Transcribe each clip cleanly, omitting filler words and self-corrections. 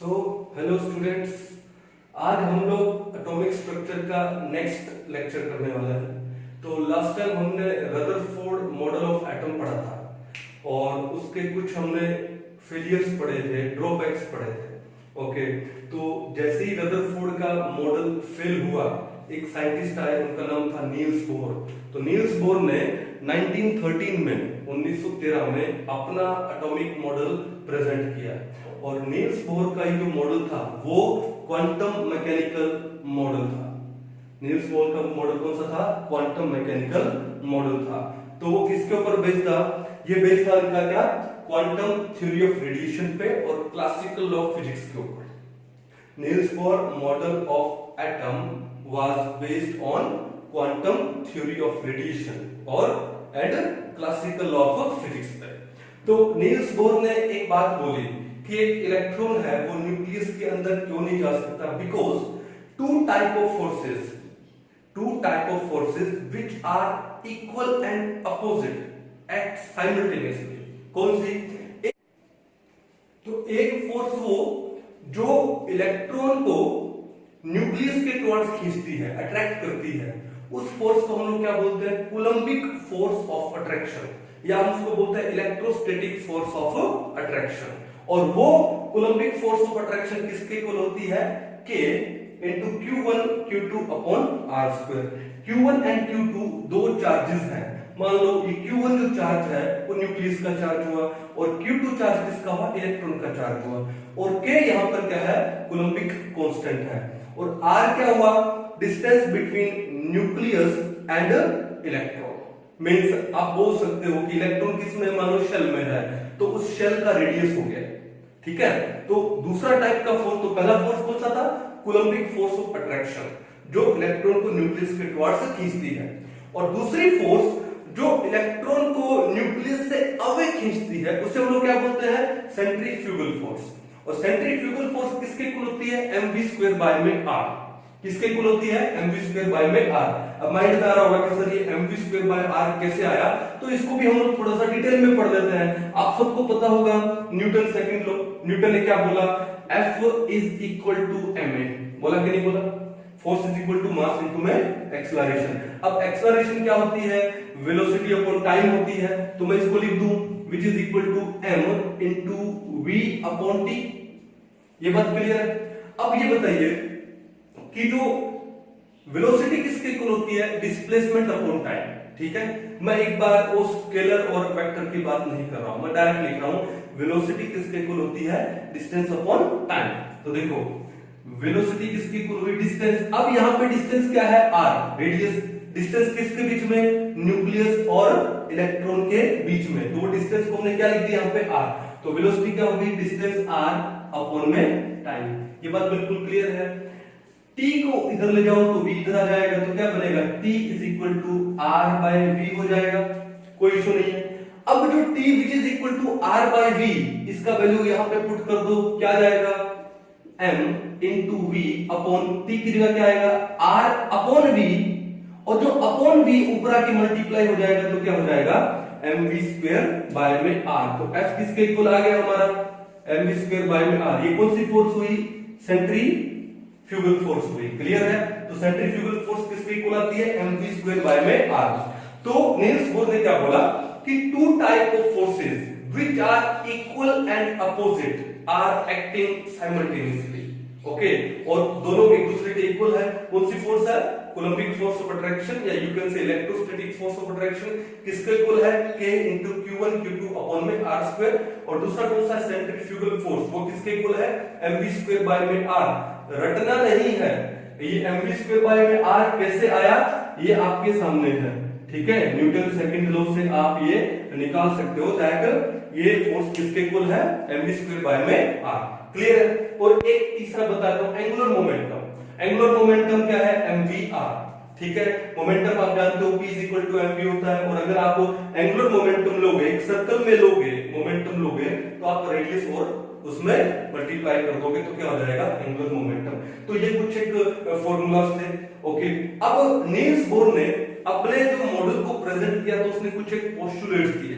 Hello students, आज हम लोग एटॉमिक स्ट्रक्चर का नेक्स्ट लेक्चर करने वाले हैं। तो लास्ट टाइम हमने रदरफोर्ड मॉडल ऑफ एटम पढ़ा था और उसके कुछ हमने फेलियर्स पढ़े थे, ड्रॉबैक्स पढ़े थे। ओके, तो जैसे ही रदरफोर्ड का मॉडल फेल हुआ, एक साइंटिस्ट आए, उनका नाम था नील्स बोर। तो नील्स बोर ने 1913 में अपना एटॉमिक मॉडल प्रेजेंट किया और नील्स बोर का ही जो मॉडल था वो क्वांटम मैकेनिकल मॉडल था। नील्स बोर का मॉडल कौन सा था? क्वांटम मैकेनिकल मॉडल था। तो वो किसके ऊपर बेस्ड था? ये बेस्ड था इनका क्या? क्वांटम थ्योरी ऑफ रेडिएशन पे और क्लासिकल लॉ ऑफ फिजिक्स के ऊपर। Niels Bohr model of atom was based on quantum theory of radiation और and classical law of physics पे। तो नील्स बोर ने एक बात बोली कि एक इलेक्ट्रॉन है वो न्यूक्लियस के अंदर क्यों नहीं जा सकता? Because two type of forces which are equal and opposite act simultaneously. कौन सी? तो एक फोर्स वो जो इलेक्ट्रॉन को न्यूक्लियस के टुवर्ड्स खींचती है, अट्रैक्ट करती है, उस फोर्स को हम लोग क्या बोलते हैं? कूलम्बिक फोर्स ऑफ अट्रैक्शन, या हम उसको बोलते हैं इलेक्ट्रोस्टैटिक फोर्स ऑफ अट्रैक्शन। और वो कूलम्बिक फोर्स ऑफ अट्रैक्शन किसके इक्वल होती है? K into Q1 Q2 upon R²। Q1 and Q2 दो चार्जेस हैं। मान लो ये Q1 जो चार्ज है वो न्यूक्लियस का चार्ज हुआ और Q2 चार्ज किसका हुआ? इलेक्ट्रॉन का चार्ज हुआ। और K यहाँ पर क्या है? कूलम्बिक कांस्टेंट है। और R क्या हुआ? Distance between nucleus and electron. Means आप बोल सकते हो कि इलेक्ट्रॉन किसमें? मान लो शेल में है, तो उस शेल का रेडियस हो गया। ठीक है, तो दूसरा टाइप का फोर्स, तो पहला फोर्स कौन सा था? कूलम्बिक फोर्स ऑफ अट्रैक्शन, जो इलेक्ट्रॉन को न्यूक्लियस के टुवर्ड्स खींचती है। और दूसरी फोर्स जो इलेक्ट्रॉन को न्यूक्लियस से अवे खींचती है, उसे हम लोग क्या बोलते हैं? Centrifugal force. और सेंट्रीफ्यूगल फोर्स किसके इक्वल होती है? mv² बाय में r। किसके इक्वल होती है? mv² बाय में r। अब माइंड आ रहा होगा कि सर ये mv² बाय r कैसे आया? तो इसको भी हम लोग थोड़ा सा डिटेल में पढ़ लेते हैं। आप सबको पता होगा न्यूटन सेकंड लॉ। न्यूटन ने क्या बोला? F is equal to ma। बोला कि नहीं बोला? Force is equal to mass into में एक्सेलरेशन। अब एक्सेलरेशन क्या होती है? वेलोसिटी अपॉन टाइम होती है। तो मैं इसको लिख दूं which is equal to m into v upon t। ये बात क्लियर है? अब ये बताइए कि जो वेलोसिटी किसके इक्वल होती है? Displacement upon time. ठीक है, मैं एक बार वो स्केलर और वेक्टर की बात नहीं कर रहा हूं, मैं डायरेक्ट लिख रहा हूं वेलोसिटी किसके इक्वल होती है? Distance upon time. तो देखो वेलोसिटी किसके इक्वल हुई? डिस्टेंस। अब यहां पे डिस्टेंस क्या है? r। रेडियस। डिस्टेंस किसके बीच में? न्यूक्लियस और इलेक्ट्रॉन के बीच में। तो वो डिस्टेंस को हमने क्या लिख दिया? यहां पे r। तो वेलोसिटी क्या होगी? डिस्टेंस r अपॉन में टाइम। ये बात बिल्कुल क्लियर है। t को इधर ले जाओ तो v इधर आ जाएगा, तो क्या बनेगा? t is equal to r by v हो जाएगा। कोई इशू नहीं है। अब जो t which is equal to r by v, इसका वैल्यू यहां पे पुट कर दो, क्या जाएगा? m into v upon t की जगह क्या आएगा? r upon v। और जो अपॉन v ऊपर आके मल्टीप्लाई हो जाएगा तो क्या हो जाएगा? mv² बाय में r। तो f किसके इक्वल आ गया हमारा? mv² बाय में r। ये कौन सी फोर्स हुई? सेंट्रीफ्यूगल फोर्स हुई। क्लियर है? तो सेंट्रीफ्यूगल फोर्स किसके इक्वल आती है? mv² बाय में r। तो नील्स बोर ने क्या बोला कि two type of forces which are equal and opposite are acting simultaneously. Okay, और दोनों एक दूसरे के इक्वल है। कौन सी फोर्स है? कूलम्बिक फोर्स ऑफ अट्रैक्शन, या you can say electrostatic force of attraction. किसके इक्वल है? K into Q1 Q2 upon में r²। और दूसरा कौन सा? Centrifugal force. वो किसके इक्वल है? mv² बाय में r। रटना नहीं है, ये mv² बाय में r कैसे आया ये आपके सामने है। ठीक है, न्यूटन सेकंड लॉ से आप ये निकाल सकते हो दैट ये फोर्स किसके इक्वल है? mv² बाय में r। क्लियर है? और एक तीसरा बताता हूं, एंगुलर मोमेंटम। एंगुलर मोमेंटम क्या है? mvr। ठीक है, मोमेंटम आप जानते हो p is equal to mv होता है। और अगर आप एंगुलर मोमेंटम लोगे, एक सर्कल में लोगे, मोमेंटम लोगे, तो आप रेडियस और उसमें मल्टीप्लाई कर दोगे तो क्या हो जाएगा? Angular momentum. तो ये कुछ एक फॉर्मूलास थे। ओके, अब नील्स बोर ने अपने जो मॉडल को प्रेजेंट किया तो उसने कुछ एक पोस्टुलेट्स दिए।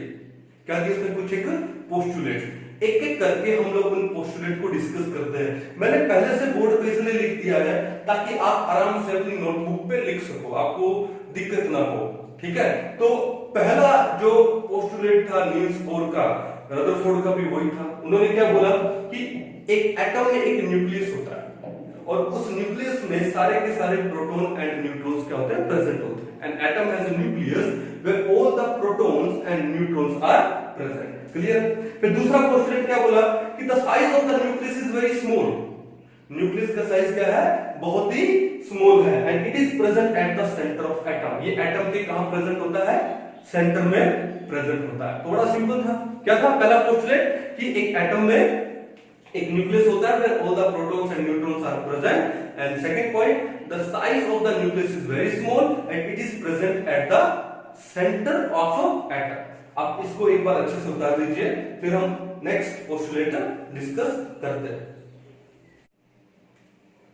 क्या दिए उसने? कुछ एक पोस्टुलेट्स। एक एक करके हम लोग उन पोस्टुलेट को डिस्कस करते हैं। मैंने पहले से बोर्ड पे इसलिए लिख दिया है ताकि आप आराम से अपनी नोटबुक पे लिख सको, आपको दिक्कत ना हो, ठीक है। तो पहला जो पोस्टुलेट था नील्स बोर का, रदरफोर्ड का भी वही था। उन्होंने क्या बोला कि एक एटम में एक न्यूक्लियस होता है और उस न्यूक्लियस में सारे के सारे प्रोटॉन एंड न्यूट्रॉन्स क्या होते हैं, प्रेजेंट होते हैं। An atom has a nucleus where all the protons and neutrons are present. Clear? फिर दूसरा पोस्टुलेट क्या बोला कि the size of the nucleus is very small. Nucleus का साइज क्या है, बहुत ही स्मॉल है, and it is present at the center of atom. ये एटम के कहां प्रेजेंट होता है, सेंटर में प्रेजेंट होता है। थोड़ा सिंपल था। क्या था पहला पोस्टुलेट कि एक एटम में एक न्यूक्लियस होता है where all the protons and neutrons are present, and second point the size of the nucleus is very small and it is present at the center of a atom. आप इसको एक बार अच्छे से उतार दीजिए, फिर हम नेक्स्ट पोस्टुलेट डिस्कस करते हैं।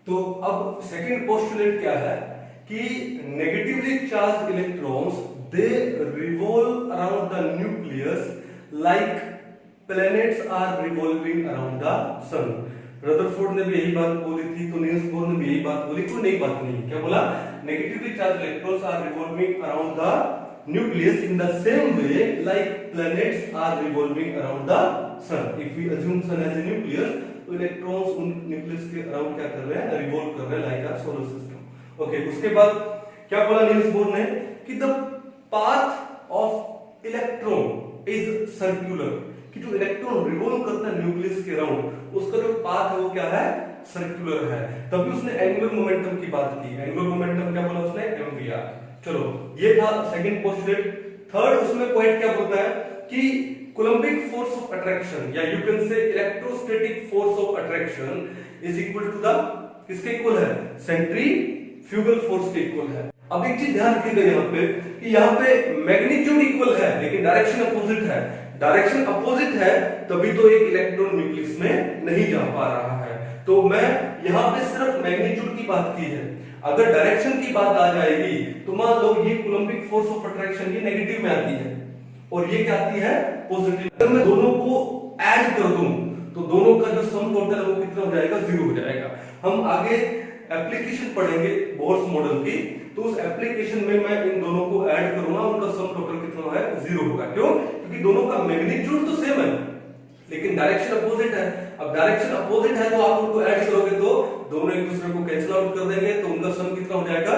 तो अब सेकंड पोस्टुलेट क्या है कि negatively charge electrons they revolve around the nucleus like planets are revolving around the sun. Rutherford ने भी यही बात बोली थी, तो नील्स बोर ने भी यही बात बोली, कोई नई बात नहीं। क्या बोला, negatively charge electrons are revolving around the nucleus in the same way like planets are revolving around the sun. If we assume sun as a nucleus, तो इलेक्ट्रॉन्स उन न्यूक्लियस के अराउंड क्या कर रहे हैं, रिवॉल्व कर रहे हैं like our solar system. Okay, उसके बाद क्या बोला नील्स बोर ने कि the path of electron is circular, कि जो इलेक्ट्रॉन रिवॉल्व करता है न्यूक्लियस के अराउंड, उसका जो पाथ है वो क्या है, सर्कुलर है। तभी उसने एंगुलर मोमेंटम की बात की। एंगुलर मोमेंटम क्या बोला उसने, mvr। चलो, ये था सेकंड पोस्टुलेट। थर्ड उसमें पॉइंट क्या बोलता है कि कूलम्बिक फोर्स ऑफ अट्रैक्शन या you can say electrostatic force of attraction is equal to the, किसके इक्वल है, सेंट्रीफ्यूगल फोर्स के इक्वल है। अब एक चीज ध्यान रखिएगा यहाँ पे कि यहाँ पे मैग्नीट्यूड इक्वल है लेकिन डायरेक्शन अपोजिट है। डायरेक्शन अपोजिट है तभी तो एक इलेक्ट्रॉन न्यूक्लियस में नहीं जा पा रहा है। तो मैं यहाँ पे सिर्फ मैग्नीट्यूड की बात की है, अगर डायरेक्शन की बात आ जाएगी तो मान लो ये कूलम्बिक फोर्स ऑफ अट्रैक्शन ये नेगेटिव में आती है और ये क्या आती है, पॉजिटिव। अगर मैं दोनों को ऐड कर दूं तो दोनों का जो सम टोटल है वो कितना हो जाएगा, 0 हो जाएगा। हम आगे एप्लीकेशन पढ़ेंगे बोर्स मॉडल की, तो उस एप्लीकेशन में मैं इन दोनों को ऐड करूंगा, उनका सम टोटल कितना है, 0 होगा। क्यों, क्योंकि दोनों का मैग्नीट्यूड तो सेम है लेकिन डायरेक्शन अपोजिट है। अब डायरेक्शन अपोजिट है तो आप उनको ऐड करोगे तो दोनों एक दूसरे को कैंसिल आउट कर देंगे, तो उनका सम कितना हो जाएगा,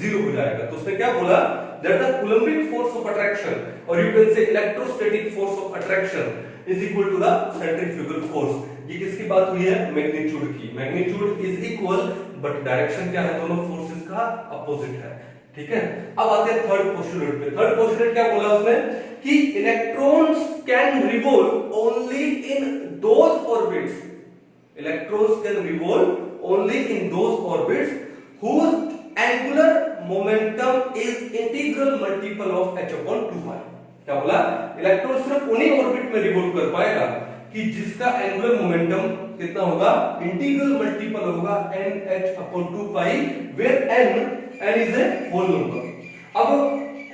0 हो जाएगा। तो उसने क्या बोला, that the coulombic force of attraction और you can say electrostatic force of attraction is equal to the centrifugal force. ये किसकी बात हुई है, मैग्नीट्यूड की। Magnitude is equal but direction क्या है, दोनों फोर्सेस का अपोजिट है। ठीक है, अब आते हैं थर्ड पोस्टुलेट पे। थर्ड पोस्टुलेट क्या बोला उसने कि electrons can revolve only in those orbits, electrons can revolve only in those orbits whose angular momentum is integral multiple of h/2π। क्या बोला, इलेक्ट्रॉन सिर्फ उन्हीं ऑर्बिट में रिवॉल्व कर पाएगा कि जिसका एंगुलर मोमेंटम कितना होगा, इंटीग्रल मल्टीपल होगा nh/2π where n is a whole number. अब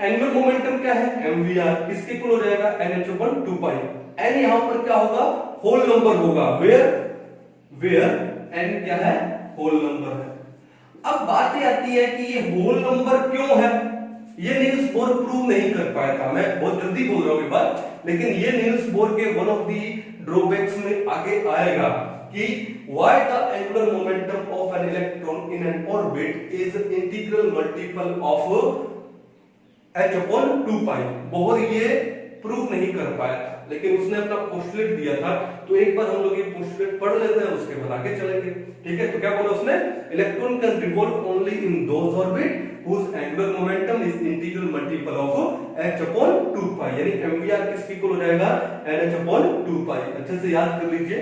एंगुलर मोमेंटम क्या है, mvr, किसके इक्वल हो जाएगा, nh/2π। n यहां पर क्या होगा, होल नंबर होगा, वेयर n क्या है, होल नंबर है। अब बात ये आती है कि ये होल नंबर क्यों है, ये नील्स बोर प्रूव नहीं कर पाया था। मैं बहुत जल्दी बोल रहा हूं ये बात, लेकिन ये नील्स बोर के वन ऑफ दी ड्रॉबैक्स में आगे आएगा कि why the angular momentum of an electron in an orbit is integral multiple of h/2π। Bohr ये प्रूव नहीं कर पाया था लेकिन उसने अपना पोस्टुलेट दिया था, तो एक बार हम लोग ये पोस्टुलेट पढ़ लेते हैं, उसके बाद आगे चलेंगे। ठीक है, तो क्या बोला उसने, electron can revolve only in those orbit whose angular momentum is integral multiple of h/2π, यानी mvr किसके इक्वल हो जाएगा, n/2π। अच्छे से याद कर लीजिए,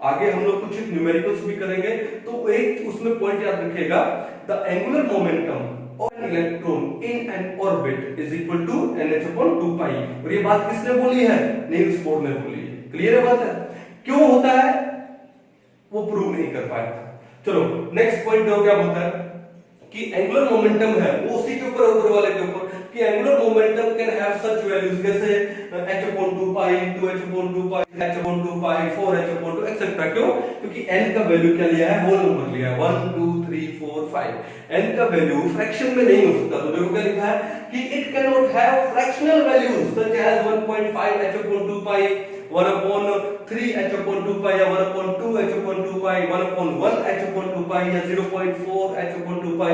आगे हम लोग कुछ न्यूमेरिकल्स भी करेंगे, तो एक उसमें पॉइंट याद रखिएगा, the angular momentum of an electron in an orbit is equal to n/2π। और ये बात किसने बोली है, नील्स बोर ने बोली है। क्लियर है बात है, क्यों होता है वो प्रूव नहीं कर पाया था। चलो नेक्स्ट पॉइंट क्या बोलता है कि एंगुलर मोमेंटम है वो उसी के ऊपर, ऊपर वाले के ऊपर, कि angular momentum can have such values जैसे h/2π pi into H upon 2 पाई एच अपॉन 2 पाई 4h अपॉन 2 एक्सेट्रा। क्यों? क्योंकि n का वैल्यू क्या लिया है, होल नंबर लिया है 1 2 3 4 5। n का वैल्यू फ्रैक्शन में नहीं हो सकता, तो देखो क्या लिखा है कि it can not have fractional values such as 1.5h upon 2 pi 1 upon 3h upon 2 pi या 1 upon 2h upon 2 pi 1 upon 1h upon 2 pi या 0.4h upon 2 pi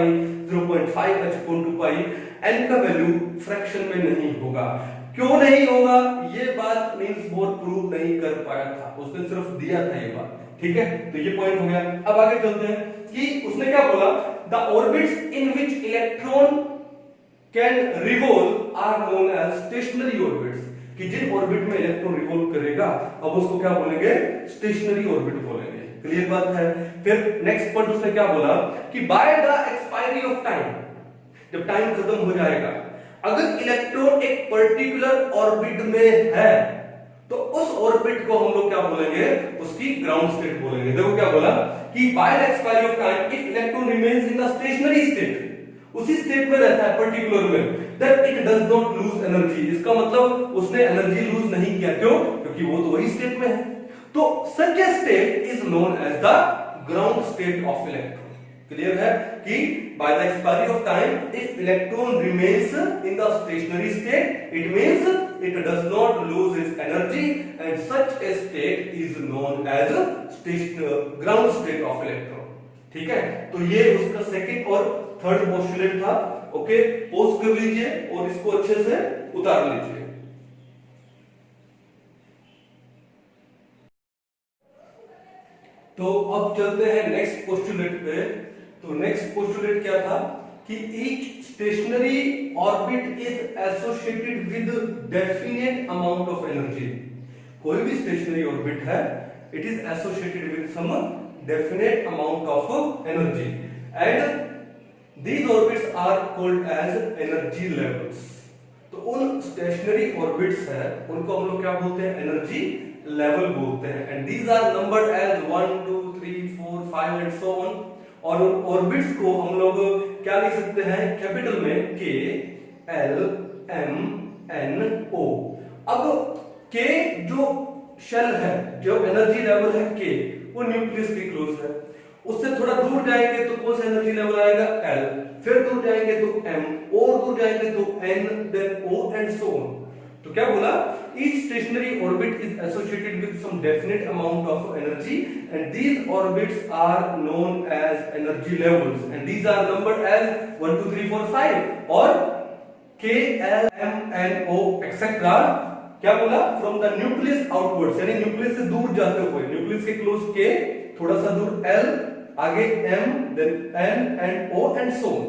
0.5h upon 2 pi। n का वैल्यू फ्रैक्शन में नहीं होगा। क्यों नहीं होगा? ये बात नील्स बोर प्रूव नहीं कर पाया था, उसने सिर्फ दिया था ये बात। ठीक है, तो ये पॉइंट हो गया। अब आगे चलते हैं कि उसने क्या बोला, the orbits in which electron can revolve are known as stationary orbits, कि जिन ऑर्बिट में इलेक्ट्रॉन रिवॉल्व करेगा अब उसको क्या बोलेंगे, स्टेशनरी ऑर्बिट बोलेंगे। क्लियर बात है। फिर नेक्स्ट पॉइंट उसने क्या बोला कि by the expiry of time, जब टाइम खत्म हो जाएगा, अगर इलेक्ट्रॉन एक पर्टिकुलर ऑर्बिट में है तो उस ऑर्बिट को हम लोग क्या बोलेंगे, उसकी ग्राउंड स्टेट बोलेंगे। देखो क्या बोला कि by the expiry of time if electron remains in the stationery state, उसी स्टेट में रहता है पर्टिकुलर में, that it does not lose energy। इसका मतलब उसने एनर्जी लूज नहीं किया। क्यों? क्योंकि वो तो वही स्टेट में है। तो such a state is known as the ground state of electron। Clear है कि by the expiry of time if electron remains in the stationary state it means it does not lose its energy and such a state is known as ground state of electron। ठीक है, तो ये उसका second और third postulate था। Okay, pose कर लीजिए और इसको अच्छे से उतार लीजिए। तो अब चलते हैं नेक्स्ट पोस्टुलेट पे। तो नेक्स्ट पोस्टुलेट क्या था कि each stationary orbit is associated with definite amount of energy. कोई भी स्टेशनरी ऑर्बिट है, it is associated with some definite amount of energy and these orbits are called as energy levels। तो उन stationery orbits है उनको हम लोग क्या बोलते हैं, एनर्जी लेवल बोलते हैं। And these are numbered as 1 2 3 4 5 and so on। और उन ऑर्बिट्स को हम लोग क्या लिख सकते हैं, कैपिटल में K L M N O। अब K जो शेल है, जो एनर्जी लेवल है K, वो न्यूक्लियस के क्लोज है। उससे थोड़ा दूर जाएंगे तो कौन सा एनर्जी लेवल आएगा, L, फिर दूर जाएंगे तो M, और दूर जाएंगे तो N, then O and so on। तो क्या बोला, each stationary orbit is associated with some definite amount of energy and these orbits are known as energy levels and these are numbered as 1 2 3 4 5 और K L M N O etc। क्या बोला, from the nucleus outwards, यानी nucleus से दूर जाते हुए, nucleus के close K, थोड़ा सा दूर L, आगे M, then N and O and so on।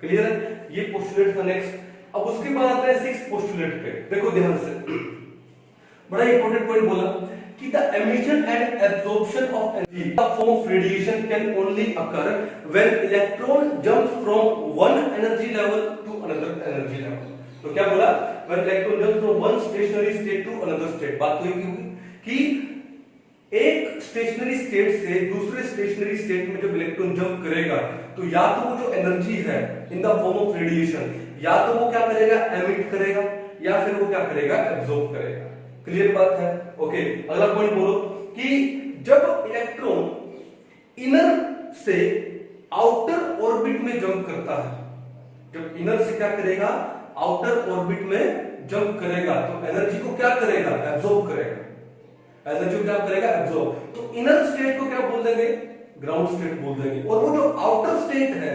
Clear है, ये पोस्टुलेट था नेक्स्ट। अब उसके बाद आता है सिक्स्थ पोस्टुलेट पे। देखो ध्यान से, बड़ा इंपॉर्टेंट पॉइंट बोला कि the emission and absorption of energy in the form of radiation can only occur when electron jumps from one energy level to another energy level. तो क्या बोला, when electron jumps from one stationary state to another state. बात तो ये कि एक stationery state से दूसरे स्टेशनरी स्टेट में जब इलेक्ट्रॉन जंप करेगा तो या तो वो जो एनर्जी है इन द फॉर्म ऑफ रेडिएशन, या तो वो क्या करेगा, एमिट करेगा, या फिर वो क्या करेगा, एब्जॉर्ब करेगा। क्लियर बात है। ओके, अगला पॉइंट बोलो कि जब इलेक्ट्रॉन इनर से आउटर ऑर्बिट में जंप करता है, जब इनर से क्या करेगा, आउटर ऑर्बिट में जंप करेगा, तो एनर्जी को क्या करेगा, एब्जॉर्ब करेगा। एनर्जी को क्या करेगा, एब्जॉर्ब। तो इनर स्टेट को क्या बोल देंगे, ग्राउंड स्टेट बोल देंगे। और वो जो आउटर स्टेट है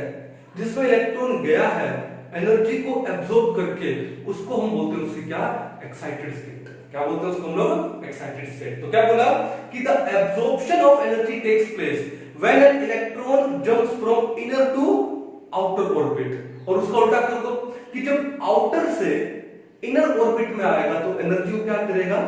जिसमें इलेक्ट्रॉन गया है एनर्जी को एब्जॉर्ब करके, उसको हम बोलते हैं, उसकी क्या, एक्साइटेड स्टेट। क्या बोलते हैं उसको हम लोग, एक्साइटेड स्टेट। तो क्या बोला कि the absorption of energy takes place when an electron jumps from inner to outer orbit. और उसका उल्टा कर दो कि जब आउटर से इनर ऑर्बिट में आएगा तो एनर्जी को क्या करेगा,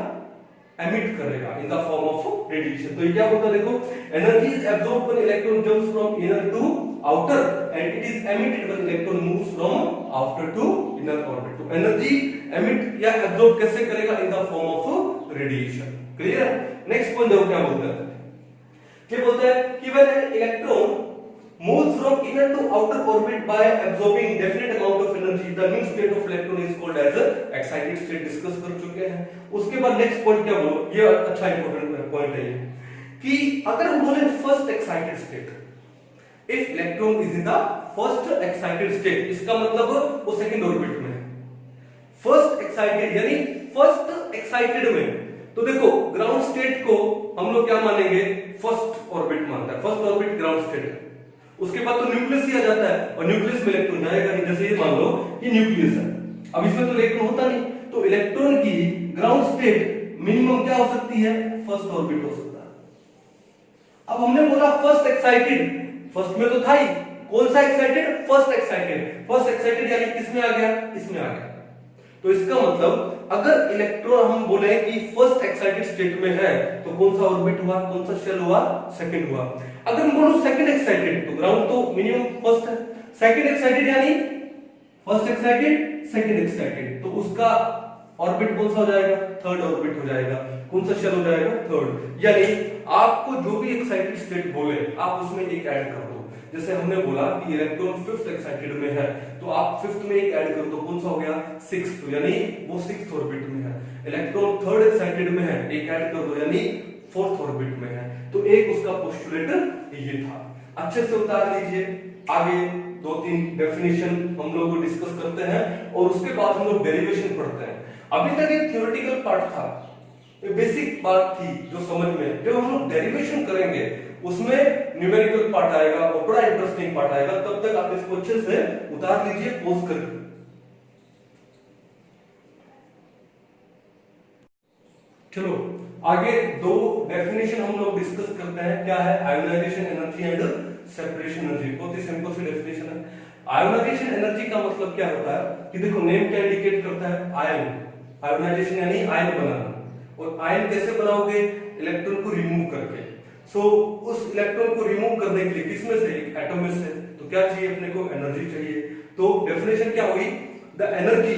एमिट करेगा in the form of radiation. तो ये क्या बोलता है, देखो, energy is absorbed when electron jumps from inner to outer and it is emitted when electron moves from outer to inner orbit. तो एनर्जी एमिट या एब्सॉर्ब कैसे करेगा, in the form of radiation. Clear है। Next point देखो क्या बोलता है, क्या बोलता है कि when an electron moves from inner to outer orbit by absorbing definite amount of energy, the new state of electron is called as excited state. Discuss कर चुके हैं। उसके बाद नेक्स्ट पॉइंट क्या बोलो, ये अच्छा इंपॉर्टेंट पॉइंट है ये, कि अगर हम बोले first excited state, if electron is in the first excited state, इसका मतलब वो सेकंड ऑर्बिट में है। फर्स्ट एक्साइटेड यानी फर्स्ट एक्साइटेड में, तो देखो ग्राउंड स्टेट को हम लोग क्या मानेंगे, फर्स्ट ऑर्बिट मानता है, फर्स्ट ऑर्बिट ग्राउंड स्टेट है। उसके बाद तो न्यूक्लियस ही आ जाता है, और न्यूक्लियस में इलेक्ट्रॉन जाएगा नहीं, जैसे ये मान लो ये न्यूक्लियस है, अब इसमें तो इलेक्ट्रॉन होता नहीं, तो इलेक्ट्रॉन की ग्राउंड स्टेट मिनिमम क्या हो सकती है, फर्स्ट ऑर्बिट हो सकता है। अब हमने बोला फर्स्ट एक्साइटेड, फर्स्ट में तो था ही, कौन सा excited, first excited, first excited यानी किसमें आ गया, इसमें आ गया। तो इसका मतलब अगर इलेक्ट्रॉन हम बोले कि फर्स्ट एक्साइटेड स्टेट में है, तो कौन सा ऑर्बिट हुआ, कौन सा शेल हुआ, सेकंड हुआ। अगर हम बोलो सेकंड एक्साइटेड, तो ग्राउंड तो मिनिमम फर्स्ट है, सेकंड एक्साइटेड यानी फर्स्ट एक्साइटेड सेकंड एक्साइटेड, तो उसका ऑर्बिट कौन सा हो जाएगा, थर्ड ऑर्बिट हो जाएगा। कौन सा शेल हो जाएगा, थर्ड। यानी आपको जो भी एक्साइटेड स्टेट बोले आप उसमें एक ऐड कर दो। जैसे हमने बोला कि इलेक्ट्रॉन फिफ्थ एक्साइटेड में है, तो आप फिफ्थ में एक ऐड कर दो, कौन सा हो गया, सिक्स्थ, यानी वो सिक्स्थ ऑर्बिट में है। इलेक्ट्रॉन थर्ड एक्साइटेड में है, एक ऐड कर दो, यानी फोर्थ ऑर्बिट में है। तो एक उसका पोस्टुलेट ये था, अच्छे से उतार लीजिए। आगे दो तीन डेफिनेशन हम लोग डिस्कस करते हैं, और उसके बाद हम लोग डेरिवेशन पढ़ते हैं। अभी तक एक थ्योरेटिकल पार्ट था, ये बेसिक बात थी जो समझ में, जब हम लोग डेरिवेशन करेंगे उसमें न्यूमेरिकल पार्ट आएगा और बड़ा इंटरेस्टिंग पार्ट आएगा। तब तक आप इसको अच्छे से उतार लीजिए पॉज करके। चलो आगे दो डेफिनेशन हम लोग डिस्कस करते हैं। क्या है, ionization energy and separation energy. बहुत ही सिंपल सी डेफिनेशन है। आयोनाइजेशन एनर्जी का मतलब क्या होता है कि देखो नेम क्या इंडिकेट करता है, आयन। आयोनाइजेशन यानी आयन बनाना, और आयन कैसे बनाओगे, इलेक्ट्रॉन को रिमूव करके। सो उस इलेक्ट्रॉन को रिमूव करने के लिए किसमें से, एक एटम में से, तो क्या चाहिए अपने को, एनर्जी चाहिए। तो डेफिनेशन क्या हुई, the energy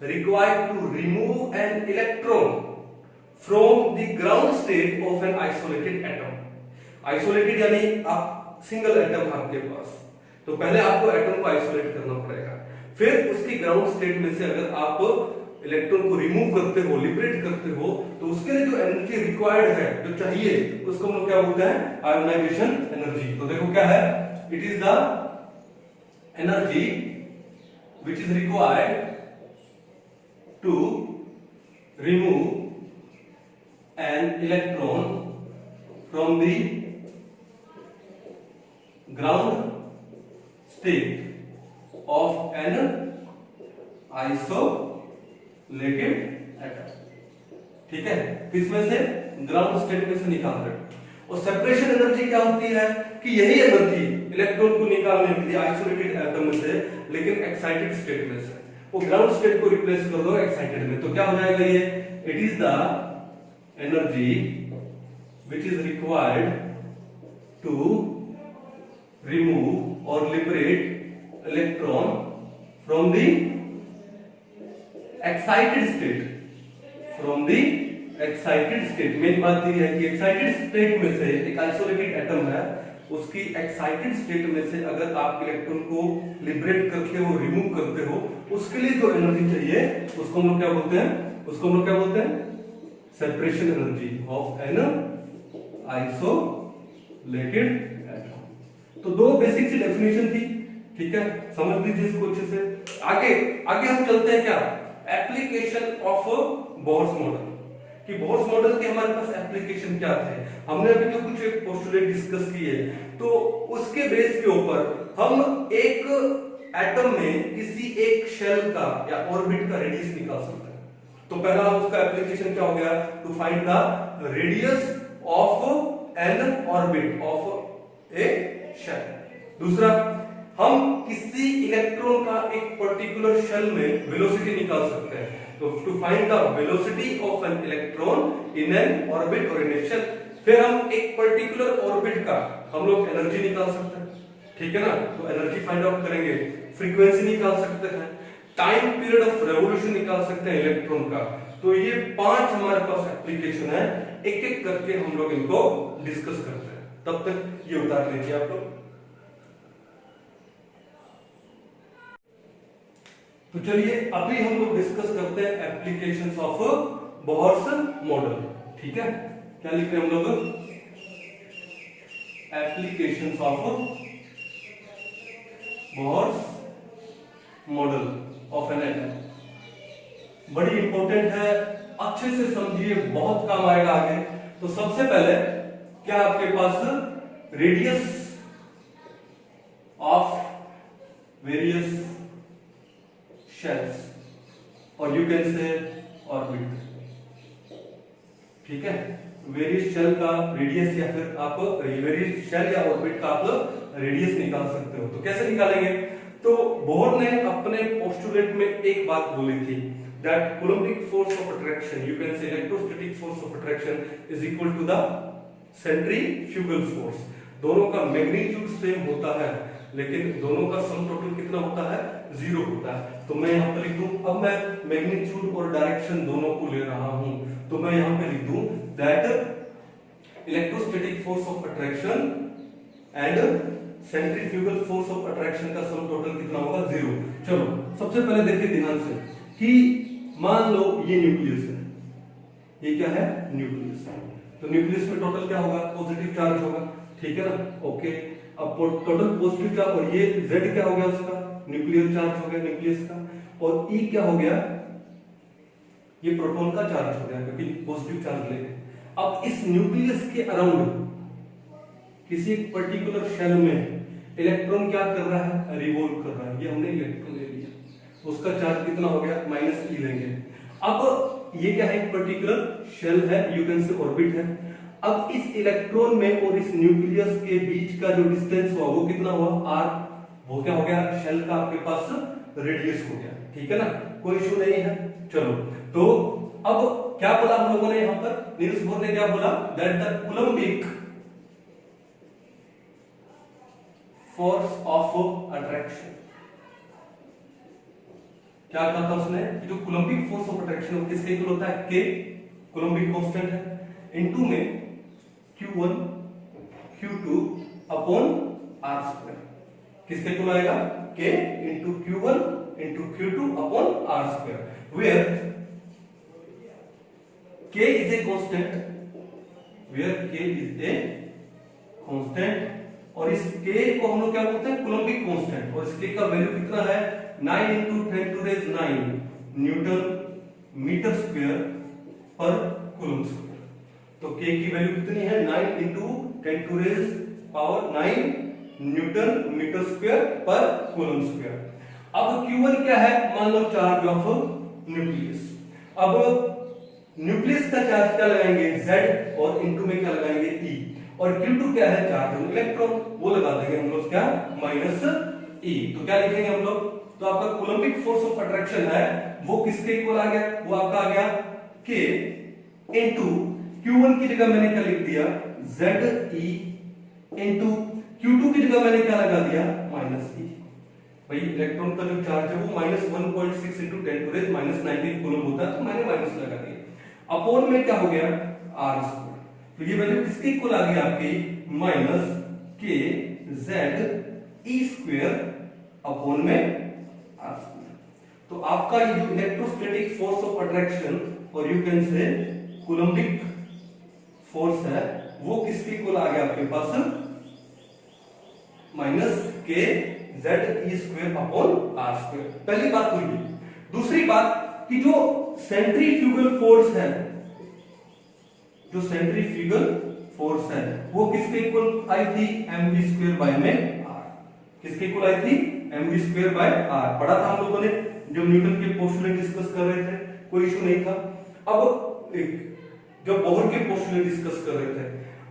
required to remove an electron from the ground state of an isolated atom. Isolated यानी आप सिंगल एटम आपके पास, तो पहले आपको एटम को आइसोलेट करना पड़ेगा, फिर उसकी ग्राउंड स्टेट में से अगर आप इलेक्ट्रॉन को रिमूव करते हो, लिबरेट करते हो, तो उसके लिए जो एनर्जी रिक्वायर्ड है, जो चाहिए, उसको हम लोग क्या बोलते हैं, आयोनाइजेशन एनर्जी। तो देखो क्या है, it is the energy which is required to remove an electron from the ground state of an isolated atom. ठीक है, किसमें से, ग्राउंड स्टेट में से निकाल रहे हो। और सेपरेशन एनर्जी क्या होती है कि यही एनर्जी इलेक्ट्रॉन को निकालने के लिए आइसोलेटेड एटम में से, लेकिन एक्साइटेड स्टेट में से, वो ग्राउंड स्टेट को रिप्लेस कर दो एक्साइटेड में, तो क्या हो जाएगा ये, it is the energy which is required to remove और liberate electron from the excited state, from the excited state. Main बात ये है कि एक्साइटेड स्टेट में से एक आइसोलेटेड एटम है, उसकी एक्साइटेड स्टेट में से अगर आप इलेक्ट्रॉन को लिबरेट करते हो, रिमूव करते हो, उसके लिए जो एनर्जी चाहिए उसको हम लोग क्या बोलते हैं, उसको हम लोग क्या बोलते हैं, separation energy of an isolated atom. तो दो बेसिक सी डेफिनेशन थी, ठीक है, समझ लीजिए इसको अच्छे से। आगे आगे हम चलते हैं, क्या, एप्लीकेशन ऑफ बोर्स मॉडल, कि बोर्स मॉडल के हमारे पास एप्लीकेशन क्या थे। हमने अभी तो कुछ एक पोस्टुलेट डिस्कस किए, तो उसके बेस के ऊपर हम एक एटम में किसी एक शेल का या ऑर्बिट का रेडियस निकाल सकते हैं। तो पहला उसका एप्लीकेशन क्या हो गया, to find the radius of an orbit of a shell. दूसरा, हम किसी इलेक्ट्रॉन का एक पर्टिकुलर शेल में वेलोसिटी निकाल सकते हैं, तो to find the velocity of an electron in an orbit और इन ए शेल। फिर हम एक पर्टिकुलर ऑर्बिट का हम लोग एनर्जी निकाल सकते हैं, ठीक है ना, तो एनर्जी फाइंड आउट करेंगे। फ्रीक्वेंसी निकाल सकते हैं, टाइम पीरियड ऑफ रेवोल्यूशन निकाल सकते हैं इलेक्ट्रॉन का। तो ये 5 हमारे पास एप्लीकेशन है, एक एक करके हम लोग इनको डिस्कस करते हैं। तब तक ये उतार लीजिए आप लोग। तो चलिए अभी हम लोग डिस्कस करते हैं एप्लीकेशंस ऑफ बोहर्स मॉडल। ठीक है, क्या लिख रहे हैं हम लोग? Applications of Bohr's model of an atom. बड़ी इंपॉर्टेंट है, अच्छे से समझिए, बहुत काम आएगा आगे। तो सबसे पहले क्या आपके पास रेडियस ऑफ वेरियस शेल्स और यू कैन से ऑर्बिट। ठीक है, वेरियस शेल का रेडियस या फिर आप वेरियस शेल या ऑर्बिट का आप रेडियस निकाल सकते हो। तो कैसे निकालेंगे? तो बोहर ने अपने पोस्टुलेट में एक बात बोली थी, that coulombic force of attraction, you can say electrostatic force of attraction is equal to the centrifugal force. दोनों का मैग्नीट्यूड सेम होता है, लेकिन दोनों का सम टोटल कितना होता है? 0 होता है। तो मैं यहां पर लिख दूं, अब मैं मैग्नीट्यूड और डायरेक्शन दोनों को ले रहा हूं, तो मैं यहां पे लिख दूं that electrostatic force of attraction and centrifugal force of attraction का सम टोटल कितना होगा? 0। चलो सबसे पहले देखिए ध्यान से कि मान लो ये न्यूक्लियस है, ये क्या है? न्यूक्लियस है। तो न्यूक्लियस में टोटल क्या होगा? पॉजिटिव चार्ज होगा। ठीक है ना? ओके, अब टोटल पॉजिटिव चार्ज, और ये Z क्या हो गया उसका? न्यूक्लियर चार्ज हो गया न्यूक्लियस का। और E क्या हो गया? ये प्रोटॉन का चार्ज हो गया, क्योंकि पॉजिटिव चार्ज ले। अब इस न्यूक्लियस के अराउंड किसी एक पर्टिकुलर शेल में इलेक्ट्रॉन क्या कर रहा है? रिवॉल्व कर रहा है। ये हमने इलेक्ट्रॉन ले लिया, उसका चार्ज कितना हो गया? -E लेंगे। अब ये क्या है? एक पर्टिकुलर शेल है, यू कैन से ऑर्बिट है। अब इस इलेक्ट्रॉन में और इस न्यूक्लियस के बीच का जो डिस्टेंस हुआ वो कितना हुआ? r। वो क्या हो गया? शेल का आपके पास रेडियस हो गया। ठीक है ना? कोई इशू नहीं है। चलो, तो अब क्या बोला हम लोगों ने यहां पर? नील्स बोर ने क्या बोला? That the coulombic force of attraction, क्या कहा था उसने? जो कूलम्बिक फोर्स ऑफ अट्रैक्शन वो किसके इक्वल होता है? K, कूलम्बिक कांस्टेंट है, इनटू में Q1 Q2 अपॉन r²। किसके इक्वल आएगा? K into Q1 into Q2 upon r², where K is a constant, where K is a constant, और इस K को हम लोग क्या बोलते हैं? Coulombic constant. और इस K का वैल्यू कितना है? 9 इंटू 10⁻⁹ न्यूटन मीटर स्क्वायर पर कूलम स्क्वायर। तो K की वैल्यू कितनी है? 9 इंटू 10⁹ न्यूटन मीटर स्क्वायर पर कूलम स्क्वायर। अब Q1 क्या है? मान लो चार्ज ऑफ न्यूक्लियस। अब न्यूक्लियस का चार्ज क्या लगाएंगे? Z, और इनटू में क्या लगाएंगे? E। और Q2 क्या है? चार्ज ऑन इलेक्ट्रॉन, वो लगा देंगे हम लोग क्या? -E। तो क्या लिखेंगे हम लोग? तो आपका कूलम्बिक फोर्स ऑफ अट्रैक्शन है वो किसके इक्वल आ गया? वो आपका आ गया K इंटू Q1 की जगह मैंने क्या लिख दिया? ZE इंटू Q2 की जगह मैंने क्या लगा दिया? -E। भाई इलेक्ट्रॉन का जो चार्ज है वो -1.6 इंटू 10⁻⁹ कूलम होता है, तो मैंने माइनस लगा दिया। अपॉन में क्या हो गया? r²। तो ये वैल्यू किसके इक्वल आ गई आपकी? -KZE² अपॉन में r²। तो आपका ये जो इलेक्ट्रोस्टैटिक फोर्स ऑफ अट्रैक्शन और यू कैन से कूलम्बिक फोर्स है वो किसके इक्वल आ गया आपके पास? -KZE² upon r²। पहली बात तो ये। दूसरी बात कि जो सेंट्रीफ्यूगल फोर्स है, जो सेंट्रीफ्यूगल फोर्स है वो किसके इक्वल आई थी? mv² में r। किसके इक्वल आई थी? mv² r। पढ़ा था हम लोगों ने जब न्यूटन के पोस्टुलेट डिस्कस कर रहे थे, कोई इशू नहीं था। अब जब बोहर के पोस्टुलेट डिस्कस कर रहे थे,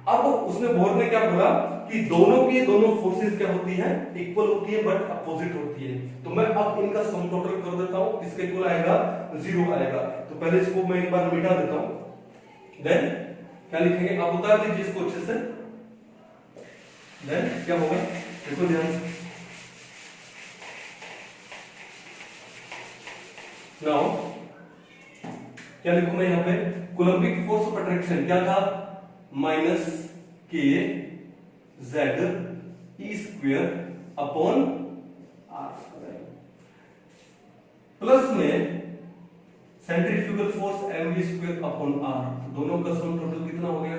अब उसने बोहर ने क्या बोला कि दोनों फोर्सेस क्या होती हैं? इक्वल होती है बट अपोजिट होती है। तो मैं अब इनका सम टोटल कर देता हूं, किसके इक्वल आएगा? 0 आएगा। तो पहले इसको मैं एक बार मिटा देता हूं, देन क्या लिखेंगे? आप उतार दीजिए इसको अच्छे से, देन क्या होगा? देखो ध्यान से। नाउ क्या लिखूं मैं यहां पे? कूलम्बिक फोर्स ऑफ अट्रैक्शन क्या था? -KZE² upon r²। प्लस में centrifugal force mv² upon r, दोनों का सम टोटल कितना हो गया?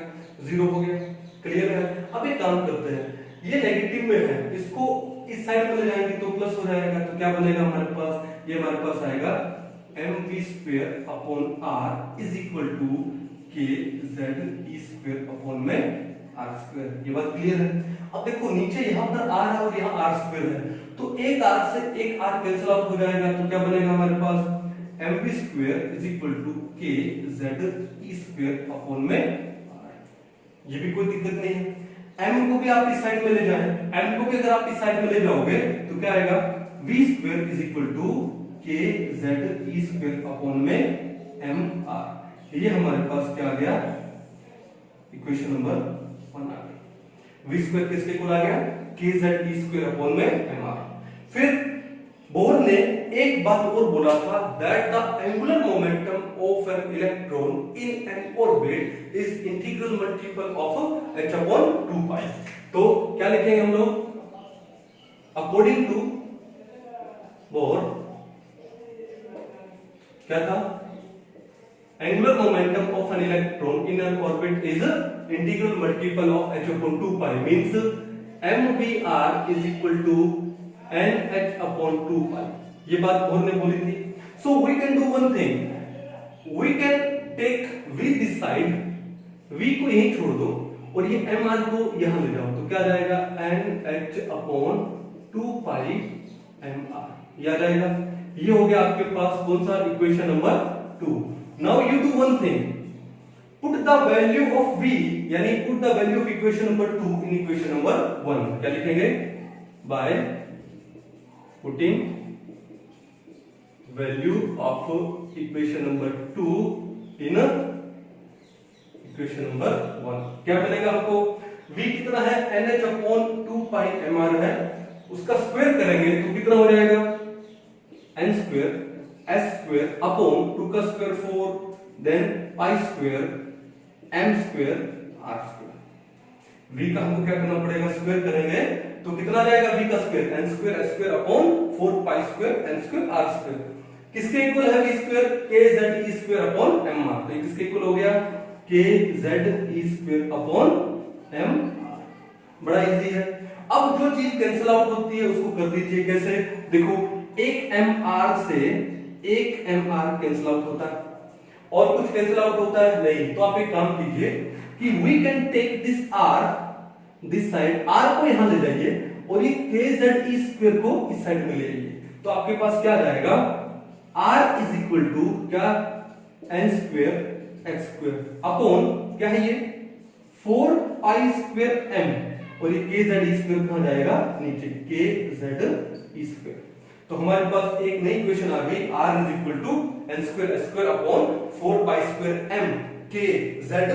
0 हो गया। क्लियर है? अब एक काम करते हैं, ये नेगेटिव में है, इसको इस साइड में ले जाएंगे तो प्लस हो जाएगा, तो क्या बनेगा हमारे पास? ये हमारे पास आएगा mv² upon r is equal to kze² upon में r²। ये बात क्लियर है? अब देखो नीचे यहाँ पर r है और यहाँ r² है, तो एक r से एक r कैंसिल आउट हो जाएगा, तो क्या बनेगा हमारे पास? mv² is equal to kze² upon में r। ये भी कोई दिक्कत नहीं है। m को भी आप इस साइड में ले जाएं, m को भी अगर आप इस साइड में ले जाओगे तो क्या आएगा? v² is equal to kze² upon में mr। ये हमारे पास क्या आ गया? इक्वेशन नंबर 1 आ गया। v² किसके इक्वल आ गया? kze² अपॉन में mr। फिर बोर ने एक बात और बोला था, that the angular momentum of an electron in an orbit is integral multiple of h upon 2 पाई। तो क्या लिखेंगे हम लोग? अकॉर्डिंग टू बोर क्या था? Angular momentum of an electron in an orbit is integral multiple of h upon 2 pi, means mvr is equal to nh upon 2 pi. ये बात Bohr ने बोली थी। So we can do one thing, we can take v this side, v को यहीं छोड़ दो और ये mr को यहां ले जाओ, तो क्या जाएगा? nh अपॉन 2 पाई mr। ये आ जाएगा। ये हो गया आपके पास कौन सा? Equation number 2। Now you do one thing, put the value of v, यानी put the value of equation number 2 in equation number 1। क्या लिखेंगे? By putting value of equation number 2 in equation number 1। क्या मिलेगा हमको? v कितना है? nh upon 2 पाई mr है, उसका स्क्वायर करेंगे तो कितना हो जाएगा? n² s² अपॉन 2 का square 4, then pi² m² r²। v का हमको क्या करना पड़ेगा? स्क्वायर करेंगे तो कितना जाएगा? v का square n² s² upon 4 pi² n² r²। किसके इक्वल है v²? kze² upon mr। तो ये किसके इक्वल हो गया? kze² upon mr। बड़ा इजी है। अब जो चीज कैंसिल आउट होती है उसको कर दीजिए। कैसे? देखो, एक mr से एक mr कैंसिल आउट होता है और कुछ कैंसिल आउट होता है नहीं, तो आप एक काम कीजिए कि we can take this r this side, r को यहां ले जाइए और ये kze² को इस साइड में ले जाइए, तो आपके पास क्या जाएगा? r इज इक्वल टू क्या? n² x² अपॉन क्या है ये? 4 pi² m, और ये kze² कहां जाएगा? नीचे kze²। तो हमारे पास एक नई इक्वेशन आ गई, r is equal to n² s² upon 4 pi² m kze²।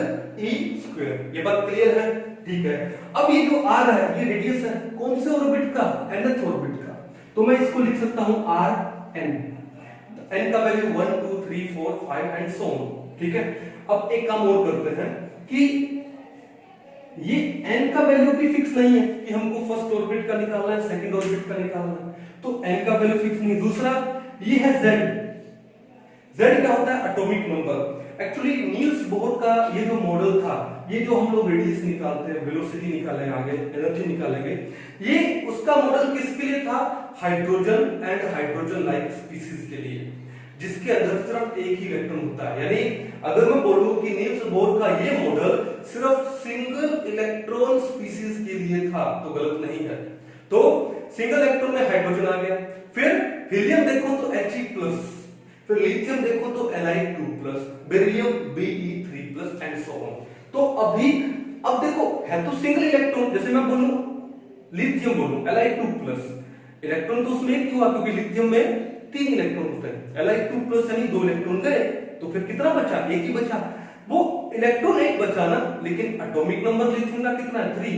ये बात क्लियर है? ठीक है। अब ये जो r है ये रेडियस है कौन से ऑर्बिट का? nth ऑर्बिट का। तो मैं इसको लिख सकता हूं rn, n का वैल्यू 1 2 3 4 5 एंड सो ऑन। ठीक है। अब एक काम और करते हैं कि ये n का वैल्यू भी फिक्स नहीं है कि हमको फर्स्ट ऑर्बिट का निकालना है, सेकंड ऑर्बिट का निकालना है, तो n का वैल्यू फिक्स नहीं। दूसरा ये है z। z क्या होता है? Atomic number. Actually Niels Bohr का ये जो मॉडल था, ये जो हम लोग रेडियस निकालते हैं, वेलोसिटी निकालेंगे, आगे एनर्जी निकालेंगे, ये उसका मॉडल किसके लिए था? Hydrogen and hydrogen like species के लिए, जिसके अंदर सिर्फ एक ही इलेक्ट्रॉन होता है। यानी अगर मैं बोलूं कि नील्स बोर का ये मॉडल सिर्फ सिंगल इलेक्ट्रॉन स्पीशीज के लिए था, तो गलत नहीं है। तो सिंगल इलेक्ट्रॉन में हाइड्रोजन आ गया, फिर हीलियम देखो तो He+, फिर लिथियम देखो तो Li2+, beryllium Be3+ and so on. तो अब देखो है तो सिंगल इलेक्ट्रॉन, जैसे मैं बोलूं लिथियम बोलूं Li2+, इलेक्ट्रॉन तो उसमें एक ही हुआ क्योंकि लिथियम में 3 इलेक्ट्रॉन होते हैं, Li2+ यानी 2 इलेक्ट्रॉन गए, तो फिर कितना बचा? एक ही बचा। वो इलेक्ट्रॉन एक बचा ना, लेकिन एटॉमिक नंबर लिथियम का कितना है? 3।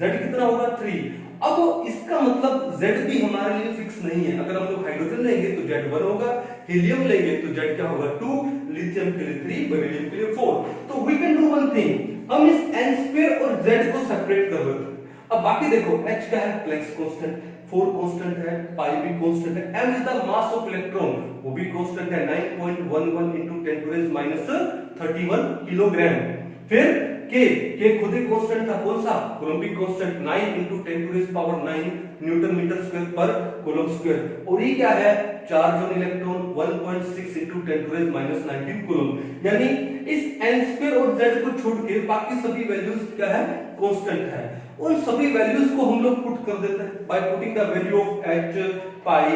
Z कितना होगा? 3। अब इसका मतलब Z भी हमारे लिए फिक्स नहीं है। अगर हम लोग हाइड्रोजन लेंगे तो Z 1 होगा, हीलियम लेंगे तो Z क्या होगा? 2, लिथियम के लिए 3, बेरिलियम के लिए 4। तो we can do one thing, हम इस n² और Z को सेपरेट कर लेते हैं। अब बाकी देखो H क्या है? प्लैंक्स कांस्टेंट, 4 कांस्टेंट है, पाई भी कांस्टेंट है, m is the mass of electron, वो भी कांस्टेंट है 9.11 into 10 to raise minus 31 kilogram. फिर k खुद ही कांस्टेंट था, कौन सा? Coulombic constant 9 into 10 to raise power 9 newton metre square पर कूलम्ब स्क्वायर। और ये क्या है? Charge on electron 1.6 into 10 to raise minus 19 coulomb. यानी इस n स्क्वायर और z को छोड़ के बाकी सभी वैल्यूज क्या है? कांस्टेंट है। उन सभी वैल्यूज को हम लोग पुट कर देते हैं by putting the value of h, pi,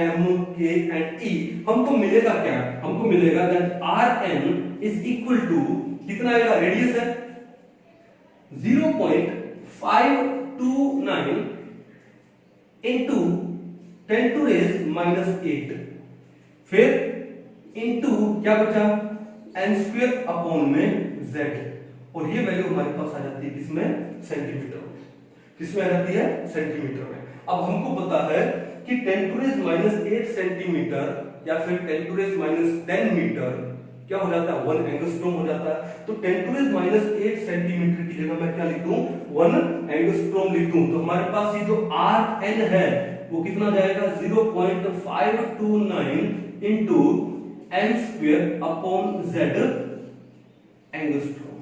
m, k and e। हमको मिलेगा क्या? हमको मिलेगा that rn is equal to कितना आएगा? रेडियस है 0.529 into 10 to raise minus 8, फिर into क्या बचा? n स्क्वायर अपॉन में z, और ये वैल्यू हमारे पास आ जाती है किसमें? सेंटीमीटर में। किसमें आ जाती है? सेंटीमीटर में। अब हमको पता है कि 10 to raise minus 8 सेंटीमीटर या फिर 10 to raise minus 10 मीटर क्या हो जाता है? 1 एंगस्ट्रॉम हो जाता है। तो 10 to raise minus 8 सेंटीमीटर की जगह मैं क्या लिख दूं? 1 एंगस्ट्रॉम लिख दूं। तो हमारे पास ये जो Rn है वो कितना जाएगा? 0.529 into n square upon z angstrom.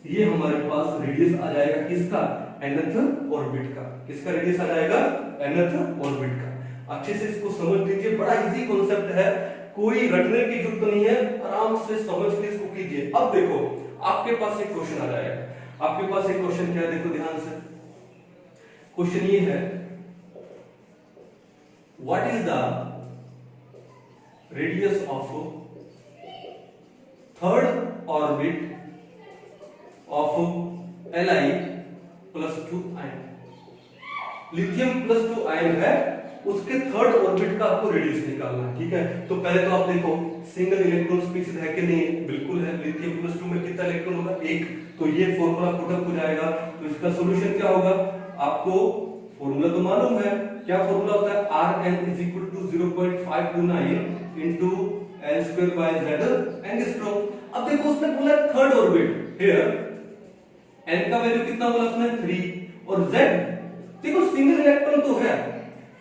ये हमारे पास रेडियस आ जाएगा किसका? nth ऑर्बिट का। किसका रेडियस आ जाएगा? nth ऑर्बिट का। अच्छे से इसको समझ लीजिए, बड़ा इजी कॉन्सेप्ट है, कोई रटने की जरूरत नहीं है, आराम से समझ के इसको कीजिए। अब देखो आपके पास एक क्वेश्चन आ जाएगा। आपके पास एक क्वेश्चन क्या है? देखो ध्यान से, क्वेश्चन ये है, what is the radius of third orbit of Li plus 2 ion. Lithium plus 2 ion है, उसके थर्ड ऑर्बिट का आपको रेडियस निकालना है। ठीक है, तो पहले तो आप देखो सिंगल इलेक्ट्रॉन स्पीशीज है कि नहीं? बिल्कुल है। लिथियम प्लस 2 में कितना इलेक्ट्रॉन होगा? 1। तो ये फॉर्मूला पुटअप हो जाएगा। तो इसका सॉल्यूशन क्या होगा? आपको फॉर्मूला तो मालूम है, क्या फॉर्मूला होता है? Rn is equal to 0.529 into n square by z angstrom. अब देखो उसने बोला थर्ड ऑर्बिट, हियर n का वैल्यू कितना बोला उसने? 3, और z देखो सिंगल इलेक्ट्रॉन तो है,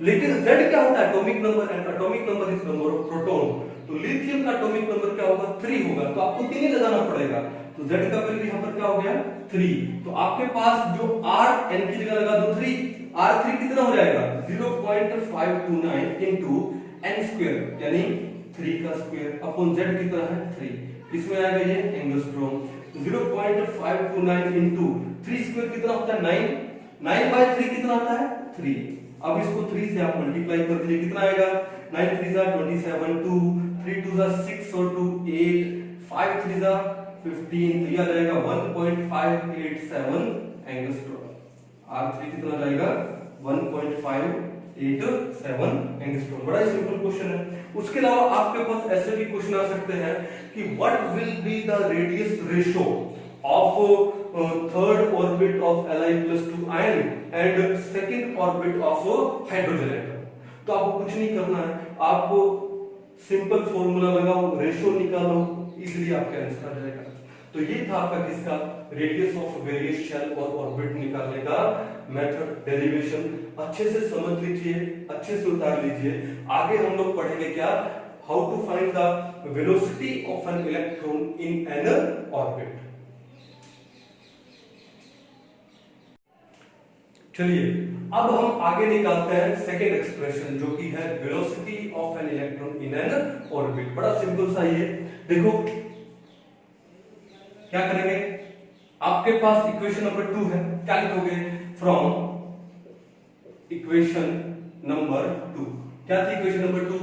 लेकिन z क्या होता है? Atomic number, and atomic number is number of proton. तो लिथियम का एटॉमिक नंबर क्या होगा? 3 होगा। तो आपको 3 ही लगाना पड़ेगा। तो z का वैल्यू यहां पर क्या हो गया? 3। तो आपके पास जो Rn की जगह लगा दो 3, R3 कितना हो जाएगा? 0.529 into n स्क्वायर, यानी 3 का स्क्वायर अपॉन z कितना है? 3। इसमें आएगा ये एंगस्ट्रॉम। 0.529 into 3 स्क्वायर कितना होता है? 9। 9 by 3 कितना आता है? 3। अब इसको 3 से आप मल्टीप्लाई कर दीजिए, कितना आएगा? 9 3 जा 27, 2 3 2 जा 6 और 2 8, 5 3 जा 15, तो ये आ जाएगा 1.587 एंगस्ट्रॉम। R3 कितना जाएगा? 1.587 एंगस्ट्रॉम। बड़ा ही सिंपल क्वेश्चन है। उसके अलावा आपके पास ऐसे भी क्वेश्चन आ सकते हैं कि what will be the radius ratio of third orbit of Li plus 2 ion and second orbit of hydrogen atom। तो आपको कुछ नहीं करना है, आपको सिंपल फॉर्मूला लगाओ, रेशियो निकालो, इजीली आपका आंसर आ जाएगा। तो ये था आपका किसका? रेडियस ऑफ वेरियस शेल और ऑर्बिट निकालने का मेथड, डेरिवेशन। अच्छे से समझ लीजिए, अच्छे से उतार लीजिए। आगे हम लोग पढ़ेंगे क्या? How to find the velocity of an electron in an orbit. चलिए अब हम आगे निकालते हैं सेकेंड एक्सप्रेशन, जो कि है velocity of an electron in an orbit. बड़ा सिंपल सा ये देखो, क्या करेंगे? आपके पास इक्वेशन नंबर 2 है, क्या लिखोगे? फ्रॉम इक्वेशन नंबर 2, क्या थी equation number 2?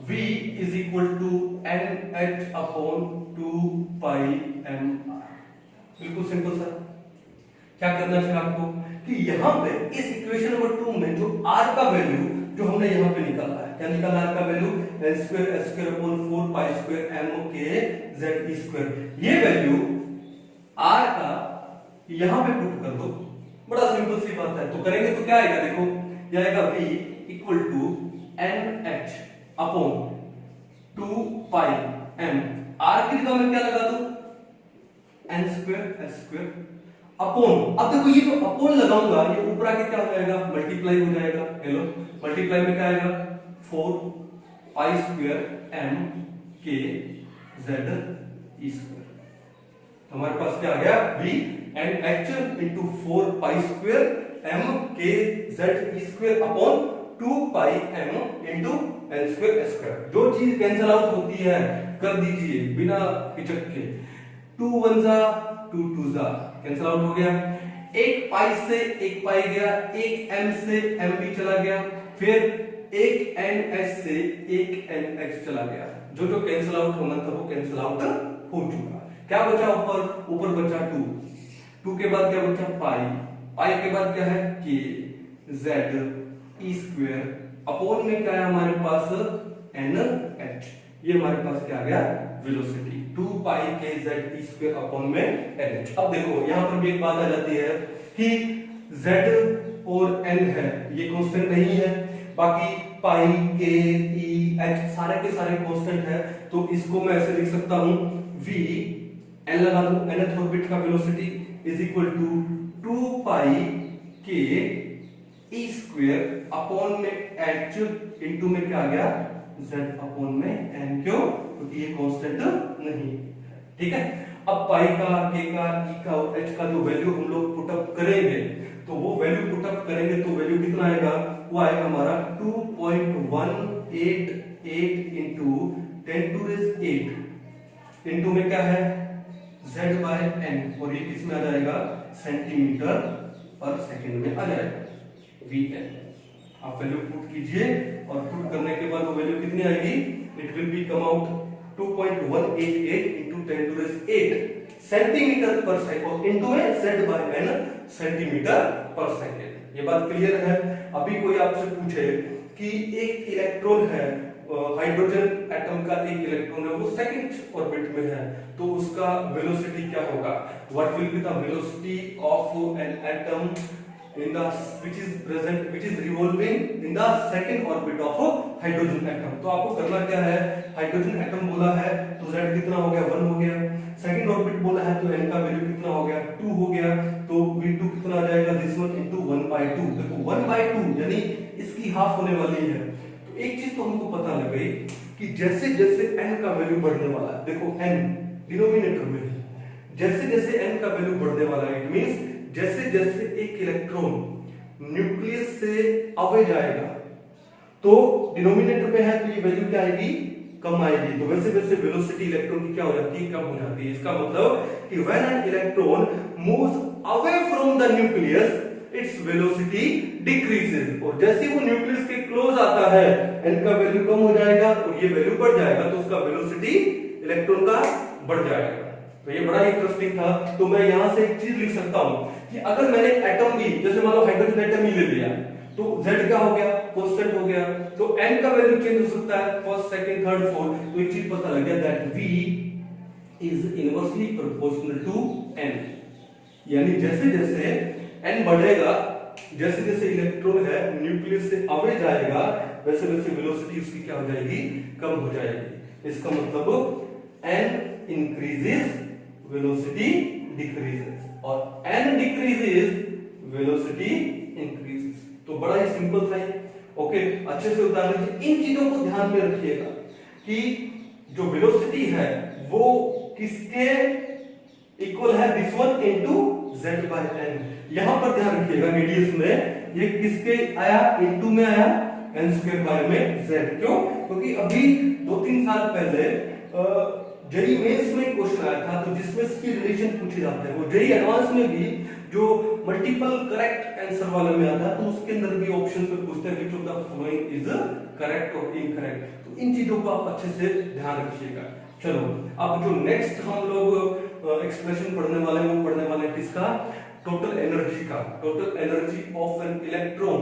V is equal to NH upon 2 pi mr। बिल्कुल सिंपल सा। क्या करना है फिर आपको कि यहां पे इस इक्वेशन नंबर 2 में जो r का वैल्यू जो हमने यहां पे निकाला है, क्या निकाला r का value? l square s square upon 4 pi square m k z e square. ये वैल्यू r का यहां पे पुट कर दो। बड़ा सिंपल सी बात है। तो करेंगे तो क्या आएगा? देखो ये आएगा v equal to nh upon 2 pi m। r की जगह में क्या लगा दूं? n square s square upon, अब देखो ये जो अपॉन लगाऊंगा ये ऊपर आके क्या हो जाएगा, मल्टीप्लाई हो जाएगा। हेलो, मल्टीप्लाई में क्या आएगा 4 pi square m k z e square. हमारे पास क्या आ गया v and h into 4 pi square m k z e square upon 2 pi m into n square s square. जो चीज कैंसिल आउट होती है कर दीजिए बिना हिचक के। 2 1 जा 2 2 जा कैंसिल आउट हो गया। एक पाई से एक पाई गया, एक m से m भी चला गया, फिर एक ns से एक nx चला गया। जो जो कैंसिल आउट होना था वो कैंसिल आउट हो चुका। क्या बचा ऊपर, ऊपर बचा 2, 2 के बाद क्या बचा पाई, पाई के बाद क्या है k z e square upon में क्या है हमारे पास nh। ये हमारे पास क्या आ गया velocity 2 pi k z e square upon में nh। अब देखो यहां पर भी एक बात आ जाती है कि z और n है ये कांस्टेंट नहीं है, बाकी पाई k e h सारे के सारे कांस्टेंट है। तो इसको मैं ऐसे लिख सकता हूं v n लगा दूं nth ऑर्बिट का velocity is equal to 2 pi k e square upon में h इनटू में क्या आ गया z अपॉन में n। क्यों, क्योंकि ये कांस्टेंट नहीं, ठीक है। अब पाई का, k का, e का और h का जो वैल्यू हम लोग पुट अप करेंगे तो वो वैल्यू पुट अप करेंगे तो वैल्यू कितना आएगा, वो आएगा हमारा 2.188 इंटू 10 टू रेज 8 इंटू में क्या है z बाय n और ये किसमें आ जाएगा सेंटीमीटर पर सेकंड में आ जाएगा vn। आप वैल्यू पुट कीजिए और पुट करने के बाद वो वैल्यू कितनी आएगी, it will be come out 2.188 into 10 to raise 8 centimetre पर सेकंड इंटू में z बाय n सेंटीमीटर पर सेकंड। ये बात क्लियर है। अभी कोई आपसे पूछे कि एक इलेक्ट्रॉन है, हाइड्रोजन एटम का एक इलेक्ट्रॉन है, वो सेकंड ऑर्बिट में है, तो उसका वेलोसिटी क्या होगा, what will be the velocity of an atom in the which is revolving in the second orbit of hydrogen atom। तो आपको करना क्या है, हाइड्रोजन एटम बोला है तो z कितना हो गया 1 हो गया, सेकंड ऑर्बिट बोला है तो n का वैल्यू कितना हो गया 2 हो गया, तो v2 कितना आ जाएगा दिस वन इनटू 1/2। देखो 1/2 यानी इसकी हाफ होने वाली है। तो एक चीज तो हमको पता लग गई कि जैसे जैसे n का वैल्यू बढ़ने वाला है, देखो n डिनोमिनेटर में है, जैसे जैसे n का वैल्यू बढ़ने वाला है इट मींस जैसे जैसे एक इलेक्ट्रॉन न्यूक्लियस से अवे जाएगा तो डिनोमिनेटर में है तो ये वैल्यू क्या आएगी कम आएगी, तो वैसे वैसे वेलोसिटी इलेक्ट्रॉन की क्या हो जाती है कम हो जाती है। इसका मतलब कि when an electron moves away from the nucleus its velocity decreases, और जैसे वो न्यूक्लियस के क्लोज आता है n का वैल्यू कम हो जाएगा और ये वैल्यू बढ़ जाएगा तो उसका वेलोसिटी इलेक्ट्रॉन का बढ़ जाएगा। तो ये बड़ा इंटरेस्टिंग था। तो मैं यहां से एक चीज लिख सकता हूं कि अगर मैंने एटम भी जैसे मान लो हाइड्रोजन एटम ही ले लिया तो z क्या हो गया कांस्टेंट हो गया, तो n का वैल्यू चेंज हो सकता है फर्स्ट सेकंड थर्ड फोर्थ। तो एक चीज पता लग गया that v is inversely proportional to n, यानी जैसे जैसे n बढ़ेगा जैसे जैसे इलेक्ट्रॉन है न्यूक्लियस से अवे जाएगा वैसे वैसे वेलोसिटी उसकी क्या हो जाएगी कम हो जाएगी। इसका मतलब n increases velocity decreases और n decreases velocity increases। तो बड़ा ही सिंपल था ये। ओके, अच्छे से उतार लीजिए। इन चीजों को ध्यान में रखिएगा कि जो वेलोसिटी है वो किसके इक्वल है this one into z by n। यहां पर ध्यान रखिएगा रेडियस में ये किसके आया इनटू में आया n स्क्वायर बाय में z। क्यों, क्योंकि अभी 2-3 साल पहले जेई मेंस में क्वेश्चन आया था तो जिसमें इसकी रिलेशन पूछे जाते हैं, वो जेई एडवांस में भी जो मल्टीपल करेक्ट आंसर वाले में आता है तो उसके अंदर भी ऑप्शन पे पूछते हैं which of the following is correct और इनकरेक्ट। तो इन चीजों को आप अच्छे से ध्यान रखिएगा। चलो अब जो नेक्स्ट हम लोग एक्सप्रेशन पढ़ने वाले हैं वो पढ़ने वाले हैं किसका, टोटल एनर्जी का, total energy of an electron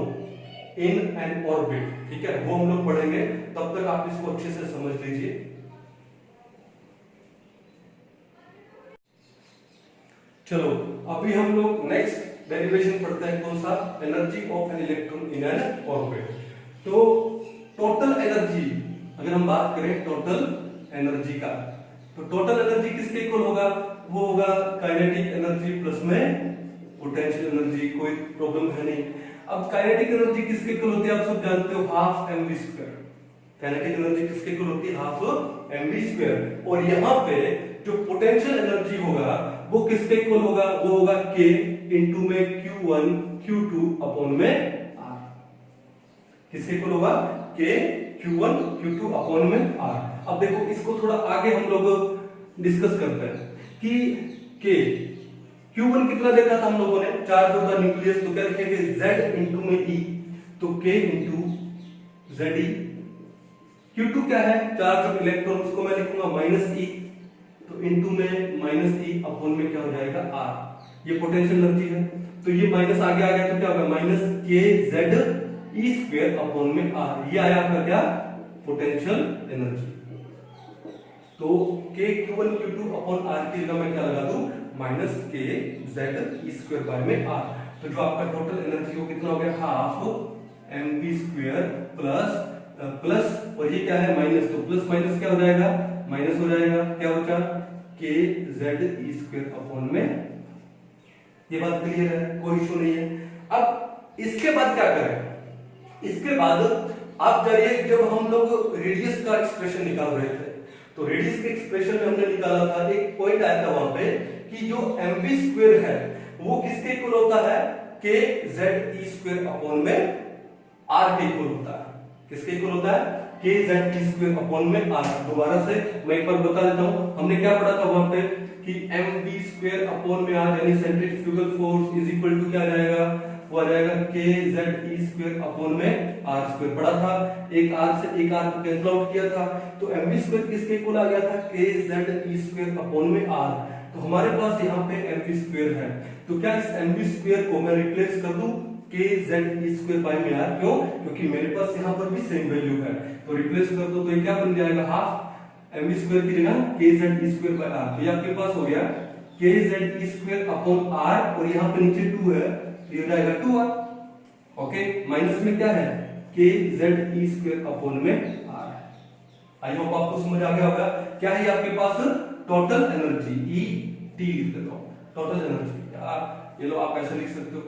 in an orbit. ठीक है, वो हम लोग पढ़ेंगे, तब तक आप इसको अच्छे से समझ लीजिए। चलो अभी हम लोग नेक्स्ट डेरिवेशन पढ़ते हैं, कौन सा, energy of an electron in an orbit. तो टोटल एनर्जी अगर हम बात करें टोटल एनर्जी का, तो टोटल एनर्जी किसके इक्वल होगा, वो होगा काइनेटिक एनर्जी प्लस में पोटेंशियल एनर्जी, कोई प्रॉब्लम है नहीं। अब काइनेटिक एनर्जी किसके इक्वल होती है आप सब जानते हो, half m v square. Kinetic energy किसके इक्वल होती है, हाफ एम वी स्क्वायर। और यहाँ पे जो पोटेंशियल एनर्जी होगा वो किसके इक्वल होगा, वो होगा k इंटू में q1 q2 अपॉन में r। किसके इक्वल होगा, k q1 q2 अपॉन में r। अब देखो इसको थोड़ा आगे हम लोग डिस्कस करते हैं कि k q1 कितना देखा था हम लोगों ने, चार्ज होगा न्यूक्लियस, तो क्या लिखेंगे z इंटू में e, तो k into z e। q2 क्या है, चार्ज ऑफ इलेक्ट्रॉन, उसको मैं लिखूंगा माइनस e, तो इंटू में माइनस e अपॉन में क्या हो जाएगा r। ये पोटेंशियल एनर्जी है, तो ये माइनस आगे आ गया तो क्या होगा minus k z e square upon में r। ये आया आपका क्या, पोटेंशियल एनर्जी। तो k q1 q2 upon r की जगह मैं क्या लगा दूं, minus k z e square by में r। तो जो आपका टोटल एनर्जी वो कितना हो गया, half m v square plus plus, और ये क्या है माइनस, तो प्लस माइनस क्या हो जाएगा, माइनस हो जाएगा, क्या बचा k z e square upon में। ये बात क्लियर है, कोई इशू नहीं है। अब इसके बाद क्या करें, इसके बाद आप जाइए, जब हम लोग रेडियस का एक्सप्रेशन निकाल रहे थे तो रेडियस के एक्सप्रेशन में हमने निकाला था, एक पॉइंट आया था वहां पे कि जो एम वी स्क्वायर है वो किसके इक्वल होता है, k z e square upon में r के इक्वल होता है। किसके इक्वल होता है, k z e square upon में r। दोबारा से मैं एक बार बता देता हूं, हमने क्या पढ़ा था वहां पे कि m v स्क्वायर अपॉन में r यानी centrifugal force is equal to क्या आ जाएगा, वो आ जाएगा k z e square upon में r स्क्वायर। पढ़ा था, एक r से एक r को कैंसिल आउट किया था, तो m v स्क्वायर किसके इक्वल आ गया था, k z e square upon में r। तो हमारे पास यहाँ पे m v स्क्वायर है, तो क्या इस m v स्क्वायर को मैं रिप्लेस कर दूं k z e square by में r। क्यों, क्योंकि मेरे पास यहाँ पर भी सेम वैल्यू है, तो रिप्लेस कर दो तो ये क्या बन जाएगा, हाफ एम वी स्क्वायर की जगह k z e square by r। तो ये आपके पास हो गया k z e square upon r, और यहाँ पे नीचे 2 है, ये हो जाएगा 2r। ओके, माइनस में क्या है, k z e square upon में r। आई होप आपको समझ आ गया होगा। क्या है आपके पास, टोटल एनर्जी, E T लिख देता हूं, टोटल एनर्जी। यार ये लो आप ऐसे लिख सकते हो,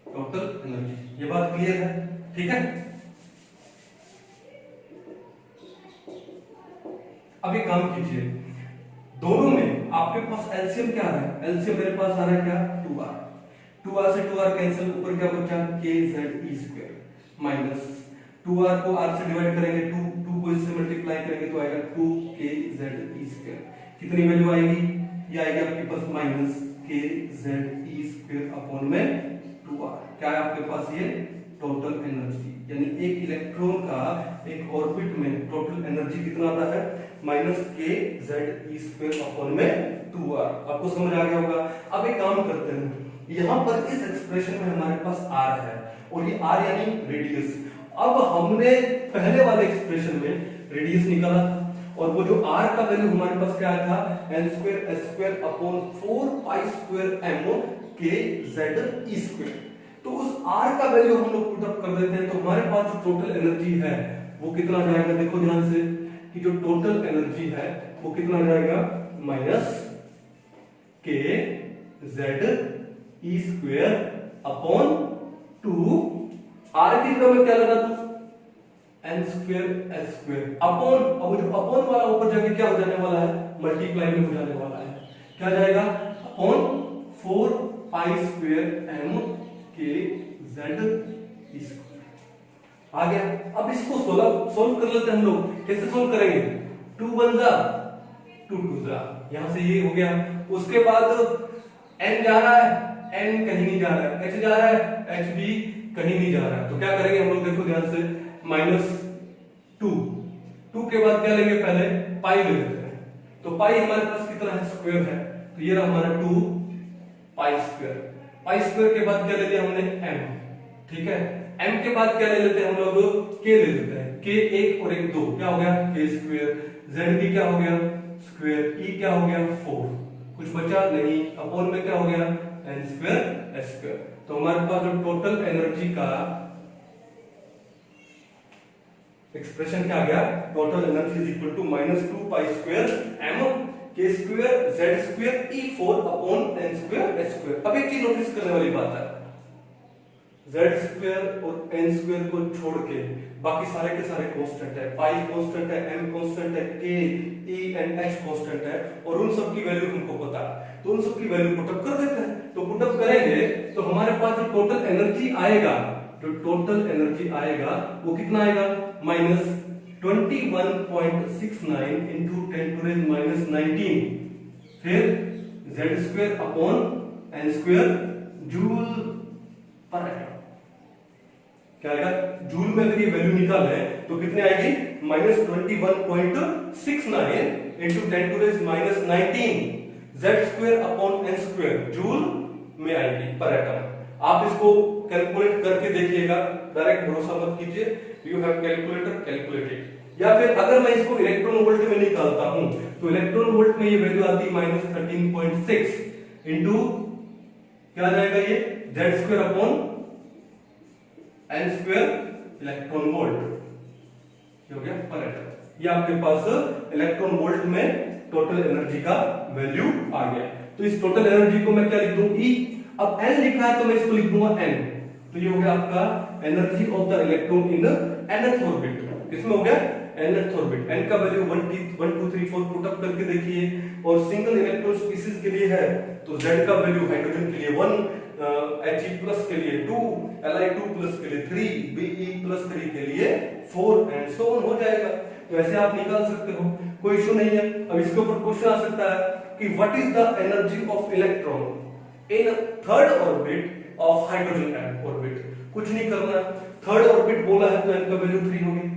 टोटल एनर्जी। ये बात क्लियर है, ठीक है। अब एक काम कीजिए, दोनों में आपके पास एलसीएम क्या है, एलसीएम मेरे पास आ रहा है क्या, 2r। 2r से 2r कैंसिल, ऊपर क्या बचा, k z e square minus 2r को r से डिवाइड करेंगे, 2 को इससे मल्टीप्लाई करेंगे तो आएगा 2k z e स्क्वायर। कितनी वैल्यू आएगी, ये आएगी आपके पास minus k z e square upon में 2r। क्या है आपके पास, ये टोटल एनर्जी, यानी एक इलेक्ट्रॉन का एक ऑर्बिट में टोटल एनर्जी कितना आता है, minus k z e square upon में 2r। आपको समझ आ गया होगा। अब एक काम करते हैं, यहाँ पर इस एक्सप्रेशन में हमारे पास r है, और ये r यानी रेडियस। अब हमने पहले वाले एक्सप्रेशन में रेडियस निकाला था, और वो जो r का वैल्यू हमारे पास क्या था, n square s square upon 4 pi square m k z e square. तो उस r का वैल्यू हम लोग पुट अप कर देते हैं, तो हमारे पास जो टोटल एनर्जी है वो कितना जाएगा, देखो ध्यान से कि जो टोटल एनर्जी है वो कितना जाएगा, minus k z e square upon 2 r की जगह में क्या लगा दूं, n square s square upon, अब जो अपॉन वाला ऊपर जाके क्या हो जाने वाला है, मल्टीप्लाई में हो जाने वाला है, क्या जाएगा, upon 4 pi square m k z e square. आ गया। अब इसको सोल्व कर लेते हैं हम लोग। कैसे सोल्व करेंगे, 2 1 जा 2 2 जा, यहां से ये हो गया। उसके बाद n जा रहा है, n कहीं नहीं जा रहा है, h जा रहा है, h भी कहीं नहीं जा रहा है, तो क्या करेंगे हम लोग, देखो ध्यान से, माइनस 2 के बाद क्या लेंगे, पहले पाई ले लेते हैं, तो पाई हमारे पास कितना है, स्क्वायर है, तो ये रहा हमारा 2 पाई स्क्वायर। पाई स्क्वायर के बाद क्या लेते हैं हमने, m, ठीक है। m के बाद क्या ले लेते हैं हम लोग, k ले लेते हैं, k 1 और 1 2, क्या हो गया, k स्क्वायर। z भी क्या हो गया, स्क्वायर। e क्या हो गया, 4, कुछ बचा नहीं, अपॉन में क्या हो गया, n स्क्वायर s स्क्वायर। तो हमारे पास जो टोटल एनर्जी का एक्सप्रेशन क्या आ गया, total energy is equal to -2 pi square m k square z square e4 upon n square h square. अब एक चीज नोटिस करने वाली बात है, z स्क्वायर और n स्क्वायर को छोड़ के बाकी सारे के सारे कांस्टेंट है, पाई कांस्टेंट है, m कांस्टेंट है, k e and h constant है, और उन सब की वैल्यू हमको पता है, तो उन सब की वैल्यू पुटअप कर देते हैं। तो पुटअप करेंगे तो हमारे पास जो टोटल एनर्जी आएगा, जो टोटल एनर्जी आएगा वो कितना आएगा, माइनस 21.69 इंटू 10⁻⁻19, फिर z square upon n square joule पर एटम। क्या आएगा, जूल में अगर ये वैल्यू निकाले तो कितने आएगी, minus 21.69 into 10⁻⁻19 z square upon n square joule में आएगी पर एटम। आप इसको कैलकुलेट करके देखिएगा, डायरेक्ट भरोसा मत कीजिए, you have calculator, calculate it. या फिर अगर मैं इसको इलेक्ट्रॉन वोल्ट में निकालता हूं तो इलेक्ट्रॉन वोल्ट में ये वैल्यू आती है माइनस 13.6 इंटू क्या आ जाएगा, ये z square upon n square electron volt हो गया पर एटम। ये आपके पास इलेक्ट्रॉन वोल्ट में टोटल एनर्जी का वैल्यू आ गया। तो इस टोटल एनर्जी को मैं क्या लिख दूं, E। अब n लिखा है तो मैं इसको लिख दूंगा n, तो ये हो गया आपका energy of the electron in nth orbit. इसमें हो गया nth ऑर्बिट, n का वैल्यू 1 2 3 4 पुट अप करके देखिए, और सिंगल इलेक्ट्रॉन स्पीशीज के लिए है तो z का वैल्यू हाइड्रोजन के लिए 1, He+ के लिए 2, Li2+ के लिए 3, Be+3 के लिए 4 एंड सो ऑन हो जाएगा। तो ऐसे आप निकाल सकते हो, कोई इशू नहीं है। अब इसके ऊपर क्वेश्चन आ सकता है कि what is the energy of electron in third orbit of hydrogen orbit. कुछ नहीं करना, थर्ड ऑर्बिट बोला है तो n का वैल्यू 3 होगी,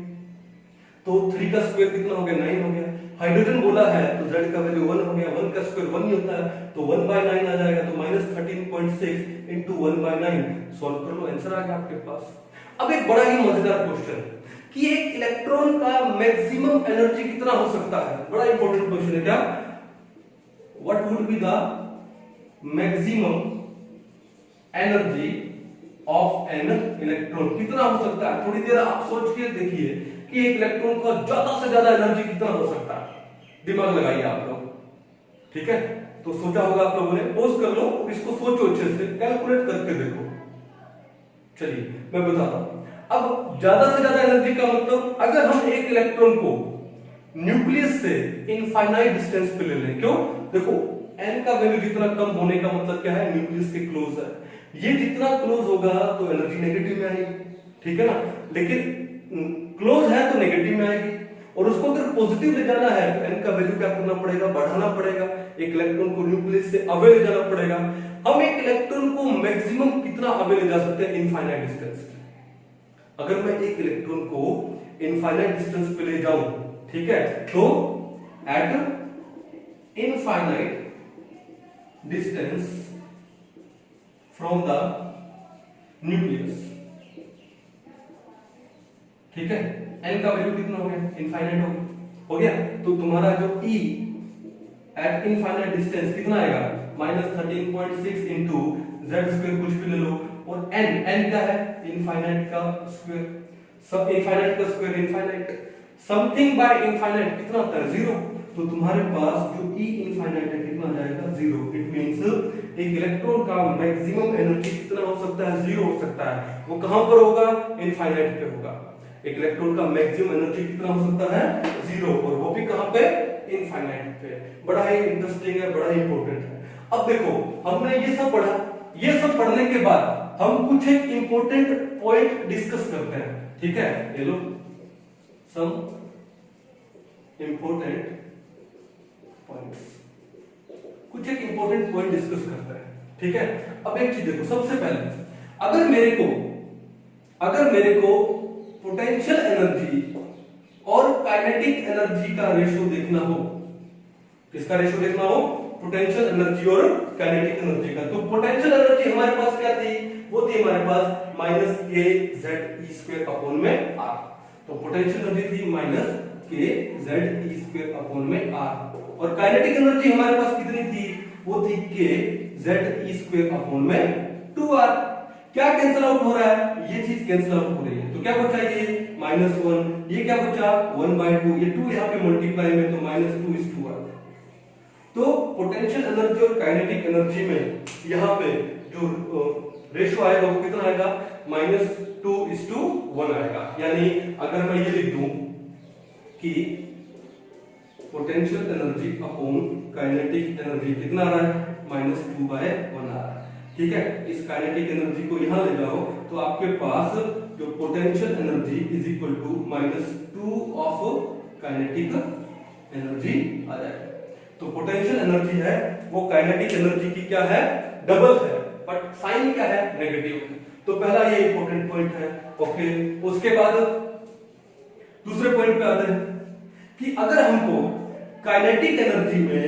तो 3 का स्क्वायर कितना हो गया, 9 हो गया। हाइड्रोजन बोला है तो z का वैल्यू 1 हो गया, 1 का स्क्वायर 1 ही होता है तो 1/9 आ जाएगा, तो माइनस 13.6 इंटू 1/9 सॉल्व कर लो, आंसर आ गया आपके पास। अब एक बड़ा ही मजेदार क्वेश्चन कि एक इलेक्ट्रॉन का मैक्सिमम एनर्जी कितना हो सकता है, बड़ा इंपॉर्टेंट क्वेश्चन है। क्या, what would be the maximum energy of an electron, कितना हो सकता है। थोड़ी देर आप सोच के देखिए कि एक इलेक्ट्रॉन का ज्यादा से ज्यादा एनर्जी कितना हो सकता है, दिमाग लगाइए आप लोग, ठीक है। तो सोचा होगा आप लोगों ने, पोज कर लो, इसको सोचो अच्छे से, कैलकुलेट करके देखो। चलिए मैं बताता हूं। अब ज्यादा से ज्यादा एनर्जी का मतलब, अगर हम एक इलेक्ट्रॉन को न्यूक्लियस से इनफाइनाइट डिस्टेंस पे ले लें, क्यों, देखो n का वैल्यू जितना कम होने का मतलब क्या है, न्यूक्लियस के क्लोज है, ये जितना क्लोज होगा तो एनर्जी नेगेटिव में आएगी, ठीक है ना। लेकिन क्लोज है तो नेगेटिव में आएगी, और उसको अगर पॉजिटिव ले जाना है तो n का वैल्यू क्या करना पड़ेगा, बढ़ाना पड़ेगा, एक इलेक्ट्रॉन को न्यूक्लियस से अवे ले जाना पड़ेगा। हम एक इलेक्ट्रॉन को मैक्सिमम कितना अवे ले जा सकते हैं, इनफाइनाइट डिस्टेंस। अगर मैं एक इलेक्ट्रॉन को इनफाइनाइट डिस्टेंस पे ले जाऊं, ठीक है, तो eight infinite distance from the nucleus, ठीक है, n का वैल्यू कितना हो गया, इनफाइनाइट हो गया। तो तुम्हारा जो E एट इनफाइनाइट डिस्टेंस कितना आएगा, माइनस 13.6 इंटू z स्क्वायर, कुछ भी ले लो, और n क्या है, इनफाइनाइट का स्क्वायर, सब इनफाइनाइट का square infinite, something bye infinite कितना होता है, 0। तो तुम्हारे पास जो E इनफाइनाइट है कितना आ जाएगा, 0। इट मींस एक इलेक्ट्रॉन का मैक्सिमम एनर्जी कितना हो सकता है, 0 हो सकता है। वो कहां पर होगा, इनफाइनाइट पे होगा। एक इलेक्ट्रॉन का मैक्सिमम एनर्जी कितना हो सकता है, 0, और वो भी कहां पे, इनफाइनाइट पे। बड़ा ही इंटरेस्टिंग है, बड़ा ही इंपॉर्टेंट है। अब देखो हमने ये सब पढ़ा, ये सब पढ़ने के बाद हम कुछ एक इंपॉर्टेंट पॉइंट डिस्कस करते हैं, ठीक है। ये लो सम इंपॉर्टेंट पॉइंट्स, कुछ एक इंपॉर्टेंट पॉइंट डिस्कस करते हैं, ठीक है। अब एक चीज देखो, सबसे पहले अगर मेरे को पोटेंशियल एनर्जी और काइनेटिक एनर्जी का रेशियो देखना हो, किसका रेशियो देखना हो, पोटेंशियल एनर्जी और काइनेटिक एनर्जी का, तो पोटेंशियल एनर्जी हमारे पास क्या थी, वो थी हमारे पास माइनस के जेड ई स्क्वायर अपॉन में आर। तो पोटेंशियल एनर्जी थी माइनस के जेड ई स्क्वायर अपॉन में आर, और काइनेटिक एनर्जी हमारे पास कितनी थी, वो थी के जेड ई स्क्वायर अपॉन में 2r। क्या कैंसिल आउट हो रहा है, ये चीज कैंसिल आउट हो रही है, तो क्या बचा ये -1, ये क्या बचा 1/2, ये 2 यहाँ पे मल्टीप्लाई में, तो -2 is 2r। तो पोटेंशियल एनर्जी और काइनेटिक एनर्जी में यहाँ पे जो रेशो आएगा वो कितना आएगा, -2:1 आएगा। यानी अगर मैं ये लिख दूं कि potential energy upon kinetic energy कितना आ रहा है, -2/1 आ रहा है। ठीक है, इस काइनेटिक एनर्जी को यहां ले जाओ तो आपके पास जो potential energy is equal to -2 of kinetic energy आ जाएगा। तो पोटेंशियल एनर्जी है वो काइनेटिक एनर्जी की क्या है, डबल है, बट साइन क्या है, नेगेटिव है। तो पहला ये इंपॉर्टेंट पॉइंट है। ओके, उसके बाद दूसरे पॉइंट पे आते हैं कि अगर हमको काइनेटिक एनर्जी में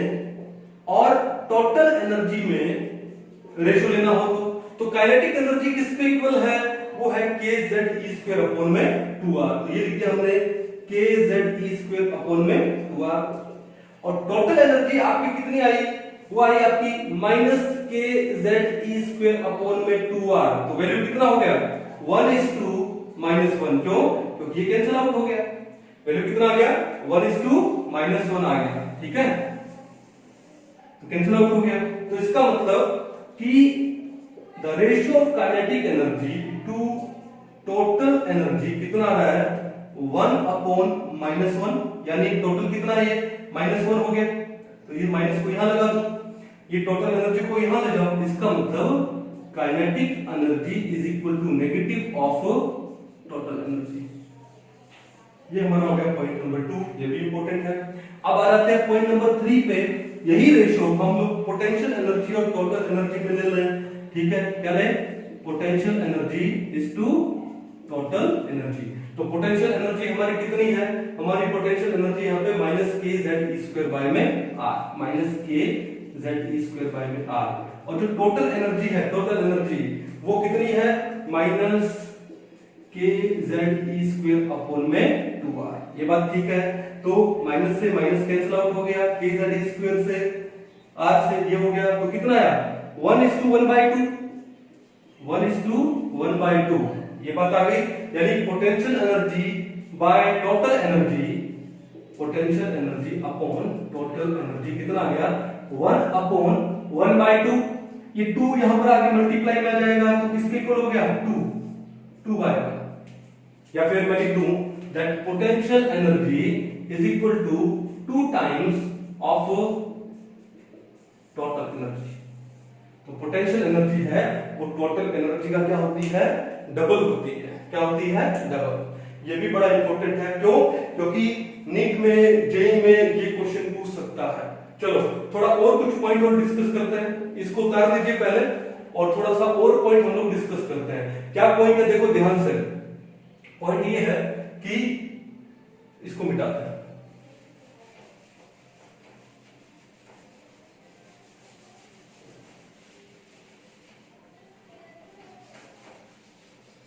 और टोटल एनर्जी में रेशो लेना हो तो काइनेटिक एनर्जी किसके इक्वल है, वो है kZe² अपॉन में 2r। तो ये लिख दिया हमने kZe² अपॉन में 2r। और टोटल एनर्जी आपकी कितनी आई, वो आई आपकी -kZe² अपॉन में 2r। तो वैल्यू कितना हो गया, 1:-1। क्यों, क्योंकि ये कैंसिल आउट हो गया। वैल्यू कितना आ गया, 1:-1 आ गया। ठीक है, तो कैंसिल आउट हो गया। तो इसका मतलब कि the ratio of kinetic energy to total energy कितना आ रहा है, 1/-1। यानी टोटल कितना है, ये -1 हो गया। तो ये माइनस को यहां लगा दो, ये टोटल एनर्जी को यहां ले जाओ। इसका मतलब kinetic energy is equal to negative of total energy. ये हमारा हो गया पॉइंट नंबर 2, ये भी इंपॉर्टेंट है। अब आ जाते हैं पॉइंट नंबर 3 पे। यही रेशियो हम लोग पोटेंशियल एनर्जी और टोटल एनर्जी में ले लें। ठीक है, क्या लें, potential energy is to total energy. तो पोटेंशियल एनर्जी हमारी कितनी है, हमारी पोटेंशियल एनर्जी यहाँ पे -kZe² में r, -kZe² में r। और जो टोटल एनर्जी है, टोटल एनर्जी वो कितनी है, -kZe² अपॉन में 2r। ये बात ठीक है। तो माइनस से माइनस कैंसिल आउट हो गया, kZe² से r से ये हो गया, तो कितना आया, 1:1/2। 1:1/2 ये बात आ गई। यानी potential energy by total energy, potential energy upon total energy कितना आ गया, 1/1/2। ये 2 यहां पर आके मल्टीप्लाई में आ जाएगा, तो किसके इक्वल हो गया, 2/1। या फिर मैं लिख दूं that potential energy is equal to 2 times of total energy. तो पोटेंशियल एनर्जी है वो टोटल एनर्जी का क्या होती है, डबल होती है। क्या होती है, डबल। ये भी बड़ा इंपॉर्टेंट है। क्यों, क्योंकि नीट में, जेईई में ये क्वेश्चन पूछ सकता है। चलो थोड़ा और कुछ पॉइंट और डिस्कस करते हैं। इसको उतार लीजिए पहले और थोड़ा सा और पॉइंट हम लोग डिस्कस करते हैं। क्या पॉइंट है, देखो ध्यान से। पॉइंट ये है कि इसको मिटाते हैं।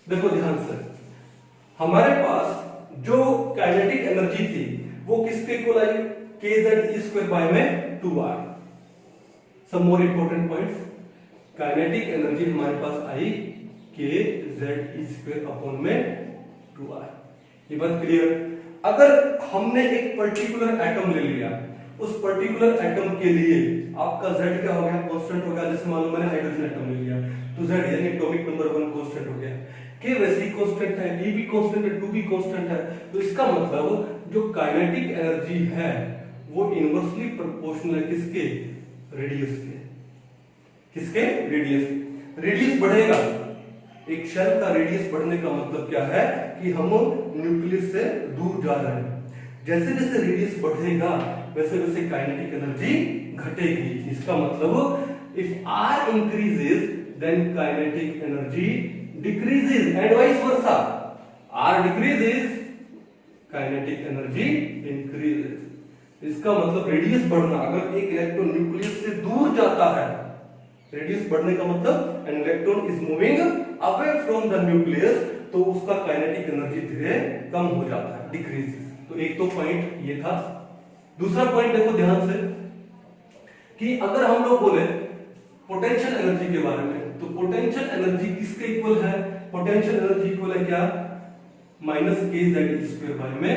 देखो ध्यान से, हमारे पास जो काइनेटिक एनर्जी थी वो किसके इक्वल आई, kZe² में 2r। सब मोर इंपोर्टेंट पॉइंट्स, काइनेटिक एनर्जी हमारे पास आई kZe² अपॉन में 2r। ये बात क्लियर। अगर हमने एक पर्टिकुलर एटम ले लिया, उस पर्टिकुलर एटम के लिए आपका Z क्या हो गया, कांस्टेंट हो गया। जैसे मान लो मैंने हाइड्रोजन एटम ले लिया, तो Z यानी एटॉमिक नंबर 1 कांस्टेंट हो गया। K वैसे ही कांस्टेंट है, E भी कांस्टेंट है, 2 भी कांस्टेंट है। तो इसका मतलब जो काइनेटिक एनर्जी है वो इनवर्सली प्रोपोर्शनल है किसके, रेडियस के। किसके, रेडियस। रेडियस बढ़ेगा, एक शेल का रेडियस बढ़ने का मतलब क्या है कि हम न्यूक्लियस से दूर जा रहे हैं। जैसे जैसे रेडियस बढ़ेगा वैसे वैसे काइनेटिक एनर्जी घटेगी। इसका मतलब if R increases then kinetic energy decreases and vice versa. R decreases, kinetic energy increases. इसका मतलब रेडियस बढ़ना, अगर एक इलेक्ट्रॉन न्यूक्लियस से दूर जाता है, रेडियस बढ़ने का मतलब an electron is moving away from the nucleus, तो उसका काइनेटिक एनर्जी धीरे कम हो जाता है, डिक्रीजेस। तो एक तो पॉइंट ये था। दूसरा पॉइंट देखो ध्यान से कि अगर हम लोग बोले पोटेंशियल एनर्जी के बारे में, तो पोटेंशियल एनर्जी किसके इक्वल है, पोटेंशियल एनर्जी इक्वल है क्या, -kZe² में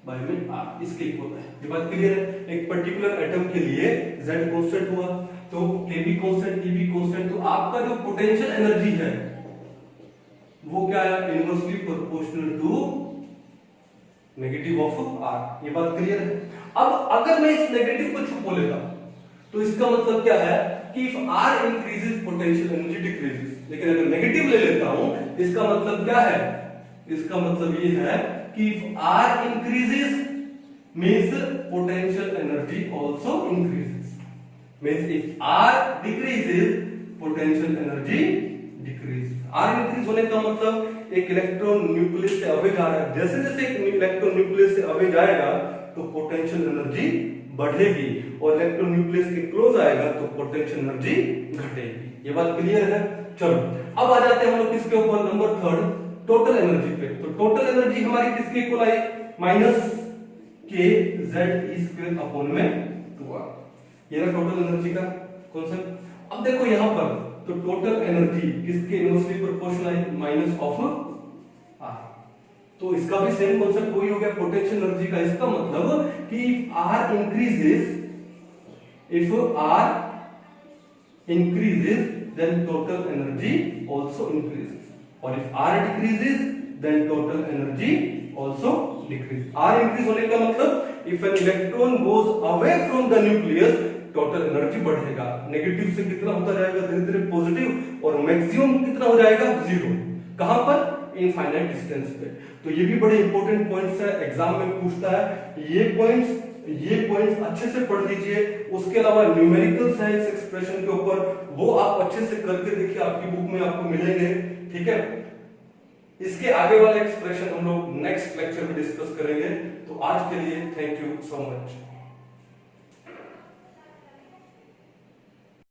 बाय में आर इसके इक्वल है। ये बात क्लियर है। एक पर्टिकुलर एटम के लिए Z कांस्टेंट हुआ तो Kb कांस्टेंट, Eb कांस्टेंट, तो आपका जो पोटेंशियल एनर्जी है वो क्या है, inversely proportional to negative of r. ये बात क्लियर है। अब अगर मैं इस नेगेटिव को छुपो लेता तो इसका मतलब क्या है कि if r increases potential energy decreases. लेकिन अगर नेगेटिव ले लेता हूं इसका मतलब क्या है, इसका मतलब ये है कि if r increases means potential energy also increases, means if R decreases potential energy decreases। R increase होने का मतलब एक इलेक्ट्रॉन न्यूक्लियस से अवे जा रहा है, जैसे जैसे एक इलेक्ट्रॉन न्यूक्लियस से अवे जाएगा तो पोटेंशियल एनर्जी बढ़ेगी, और इलेक्ट्रॉन न्यूक्लियस के क्लोज आएगा तो पोटेंशियल एनर्जी घटेगी। ये बात क्लियर है। चलो अब आ जाते हैं हम लोग किसके ऊपर, नंबर थर्ड, टोटल एनर्जी पे। तो टोटल एनर्जी हमारी किसके इक्वल आई, माइनस के जेड स्क्वायर अपॉन में 2r। ये ना टोटल एनर्जी का कॉन्सेप्ट। अब देखो यहां पर तो टोटल एनर्जी किसके inversely proportional I, minus of r। तो इसका भी सेम कॉन्सेप्ट वही हो गया पोटेंशियल एनर्जी का। इसका मतलब कि if r increases, if r increases then total energy also increases, और if r decreases then total energy also decreases। r increase होने का मतलब if an electron goes away from the nucleus total energy बढ़ेगा। Negative से कितना होता जाएगा धीरे धीरे पॉजिटिव, और मैक्सिमम कितना हो जाएगा, जीरो। कहां पर, इनफाइनाइट डिस्टेंस पे। तो ये भी बड़े इंपॉर्टेंट पॉइंट्स है, एग्जाम में पूछता है। ये पॉइंट्स अच्छे से पढ़ लीजिए। उसके अलावा न्यूमेरिकल्स है इस एक्सप्रेशन के ऊपर, वो आप अच्छे से करके देखिए, आपकी बुक में आपको मिलेंगे। ठीक है, इसके आगे वाले एक्सप्रेशन हम लोग नेक्स्ट लेक्चर में डिस्कस करेंगे। तो आज के लिए थैंक यू सो मच।